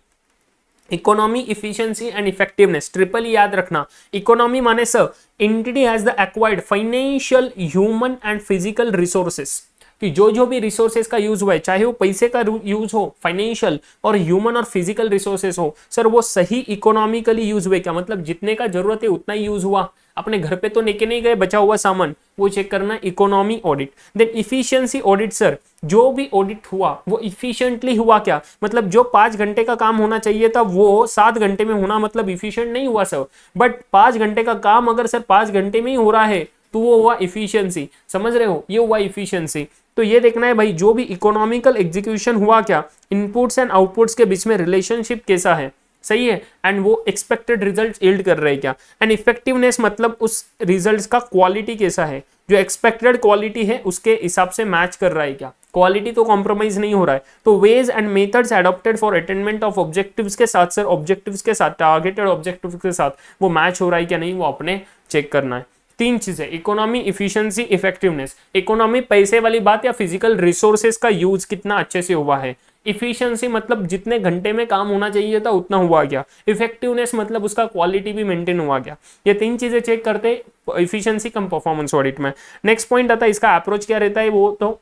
economy, efficiency and effectiveness. Triple याद रखना. इकोनॉमी माने sir entity has the acquired financial, human and physical resources. कि जो भी रिसोर्सेस का यूज हुआ है, चाहे वो पैसे का यूज हो, फाइनेंशियल और ह्यूमन और फिजिकल रिसोर्सेस हो, सर वो सही इकोनॉमिकली यूज हुए क्या, मतलब जितने का जरूरत है उतना ही यूज हुआ, अपने घर पे तो लेके नहीं गए बचा हुआ सामान, वो चेक करना economy audit. Then efficiency audit, sir जो भी ऑडिट हुआ वो इफिशिएंटली हुआ क्या, मतलब जो 5 घंटे का काम होना चाहिए था वो 7 घंटे में होना मतलब इफिशिएंट नहीं हुआ सर. बट 5 घंटे का काम अगर सर 5 घंटे में ही हो रहा है तो वो हुआ इफिशियंसी. समझ रहे हो, ये हुआ इफिशियंसी. तो ये देखना है भाई जो भी इकोनॉमिकल एग्जीक्यूशन हुआ क्या, इनपुट्स एंड आउटपुट्स के बीच में रिलेशनशिप कैसा है, सही है, एंड वो एक्सपेक्टेड रिजल्ट्स यील्ड कर रहे हैं क्या. एंड इफेक्टिवनेस मतलब उस रिजल्ट्स का क्वालिटी कैसा है, जो एक्सपेक्टेड क्वालिटी है उसके हिसाब से मैच कर रहा है क्या, क्वालिटी तो कॉम्प्रोमाइज नहीं हो रहा है. तो ways and methods adopted for attainment of objectives के साथ, सर ऑब्जेक्टिव्स के साथ, टारगेटेड ऑब्जेक्टिव्स के साथ वो मैच हो रहा है क्या नहीं, वो अपने चेक करना है. 3 चीजें, इकोनॉमी, इफिशियंसी, इफेक्टिवनेस. इकोनॉमी पैसे वाली बात या फिजिकल रिसोर्सेस का यूज कितना अच्छे से हुआ है. इफिशियंसी मतलब जितने घंटे में काम होना चाहिए था उतना हुआ गया. इफेक्टिवनेस मतलब उसका क्वालिटी भी मेंटेन हुआ गया. ये 3 चीजें चेक करते इफिशियंसी कम परफॉर्मेंस ऑडिट में. नेक्स्ट पॉइंट आता है इसका अप्रोच क्या रहता है, वो तो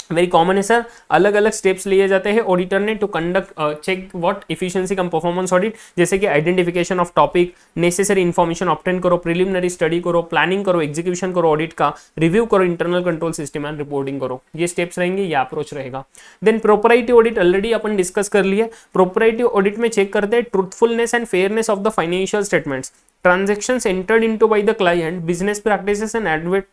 वेरी कॉमन है सर. अलग अलग स्टेप्स लिए जाते हैं ऑडिटर ने to conduct check what efficiency cum performance audit. जैसे कि identification of topic, necessary information obtain करो, प्रिलिमिनरी स्टडी करो, प्लानिंग करो, एग्जीक्यूशन करो ऑडिट का, रिव्यू करो internal control system and reporting करो. ये स्टेप्स रहेंगे, ये अप्रोच रहेगा. देन प्रोपराइटिव ऑडिट ऑलरेडी अपन डिस्कस कर लिए. प्रोपराइटिव ऑडिट में चेक करते हैं truthfulness and fairness of the financial statements, transactions entered into by the client, business practices and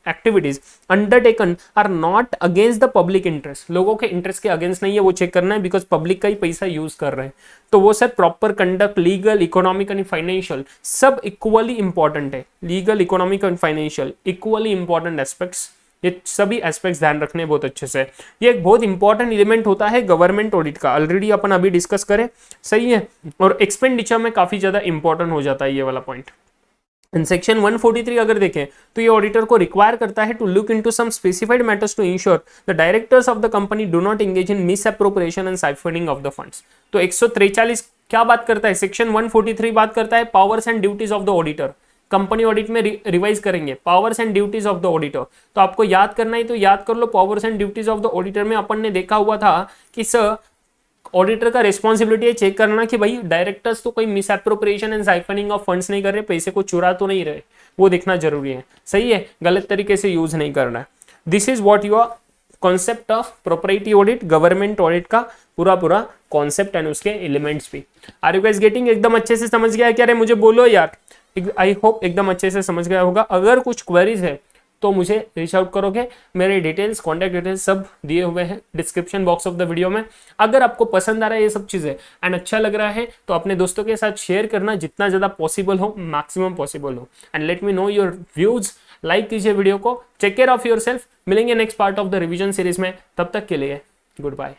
activities undertaken are not against the public interest. लोगों के इंटरेस्ट के अगेंस्ट नहीं है, वो चेक करना है, बिकॉज पब्लिक का ही पैसा यूज कर रहे हैं. तो वो sir proper conduct, legal, economic and financial सब इक्वली इंपॉर्टेंट है. Legal, economic and financial equally important aspects ये सभी एस्पेक्ट्स ध्यान रखने बहुत अच्छे से। ये एक बहुत इंपॉर्टेंट एलिमेंट होता है गवर्नमेंट ऑडिट का, ऑलरेडी अपन अभी डिस्कस करें, सही है। और एक्सपेंडिचर में काफी ज्यादा इंपॉर्टेंट हो जाता है ये वाला पॉइंट। इन सेक्शन 143 अगर देखें तो ये ऑडिटर को रिक्वायर करता है to look into some specified matters to ensure the directors of the company do not engage in misappropriation and siphoning of the funds. तो 143 क्या बात करता है, सेक्शन 143 बात करता है powers and duties of the auditor. Company audit में रिवाइज करेंगे powers and duties of the auditor, तो आपको याद करना है तो याद कर लो। Powers and duties of the auditor में अपन ने देखा हुआ था कि सर ऑडिटर का रिस्पॉन्सिबिलिटी है चेक करना कि भाई डायरेक्टर्स तो कोई misappropriation and siphoning of funds नहीं कर रहे, पैसे को चुरा तो नहीं रहे, वो देखना जरूरी है, सही है, गलत तरीके से यूज नहीं करना है। This is what your concept of propriety audit, government audit का पूरा कॉन्सेप्ट एंड उसके एलिमेंट्स भी। Are you guys getting? एकदम अच्छे से समझ गया है क्या रे? मुझे बोलो यार, आई होप एकदम अच्छे से समझ गया होगा। अगर कुछ क्वेरीज है तो मुझे रीच आउट करोगे, मेरे डिटेल्स, कॉन्टैक्ट डिटेल्स सब दिए हुए हैं description box of the video में। अगर आपको पसंद आ रहा है ये सब चीजें एंड अच्छा लग रहा है तो अपने दोस्तों के साथ शेयर करना जितना ज्यादा पॉसिबल हो, मैक्सिमम पॉसिबल हो, and let me know your views. Like कीजिए वीडियो को, take care of yourself. मिलेंगे next part of the revision series में, तब तक के लिए गुड बाय।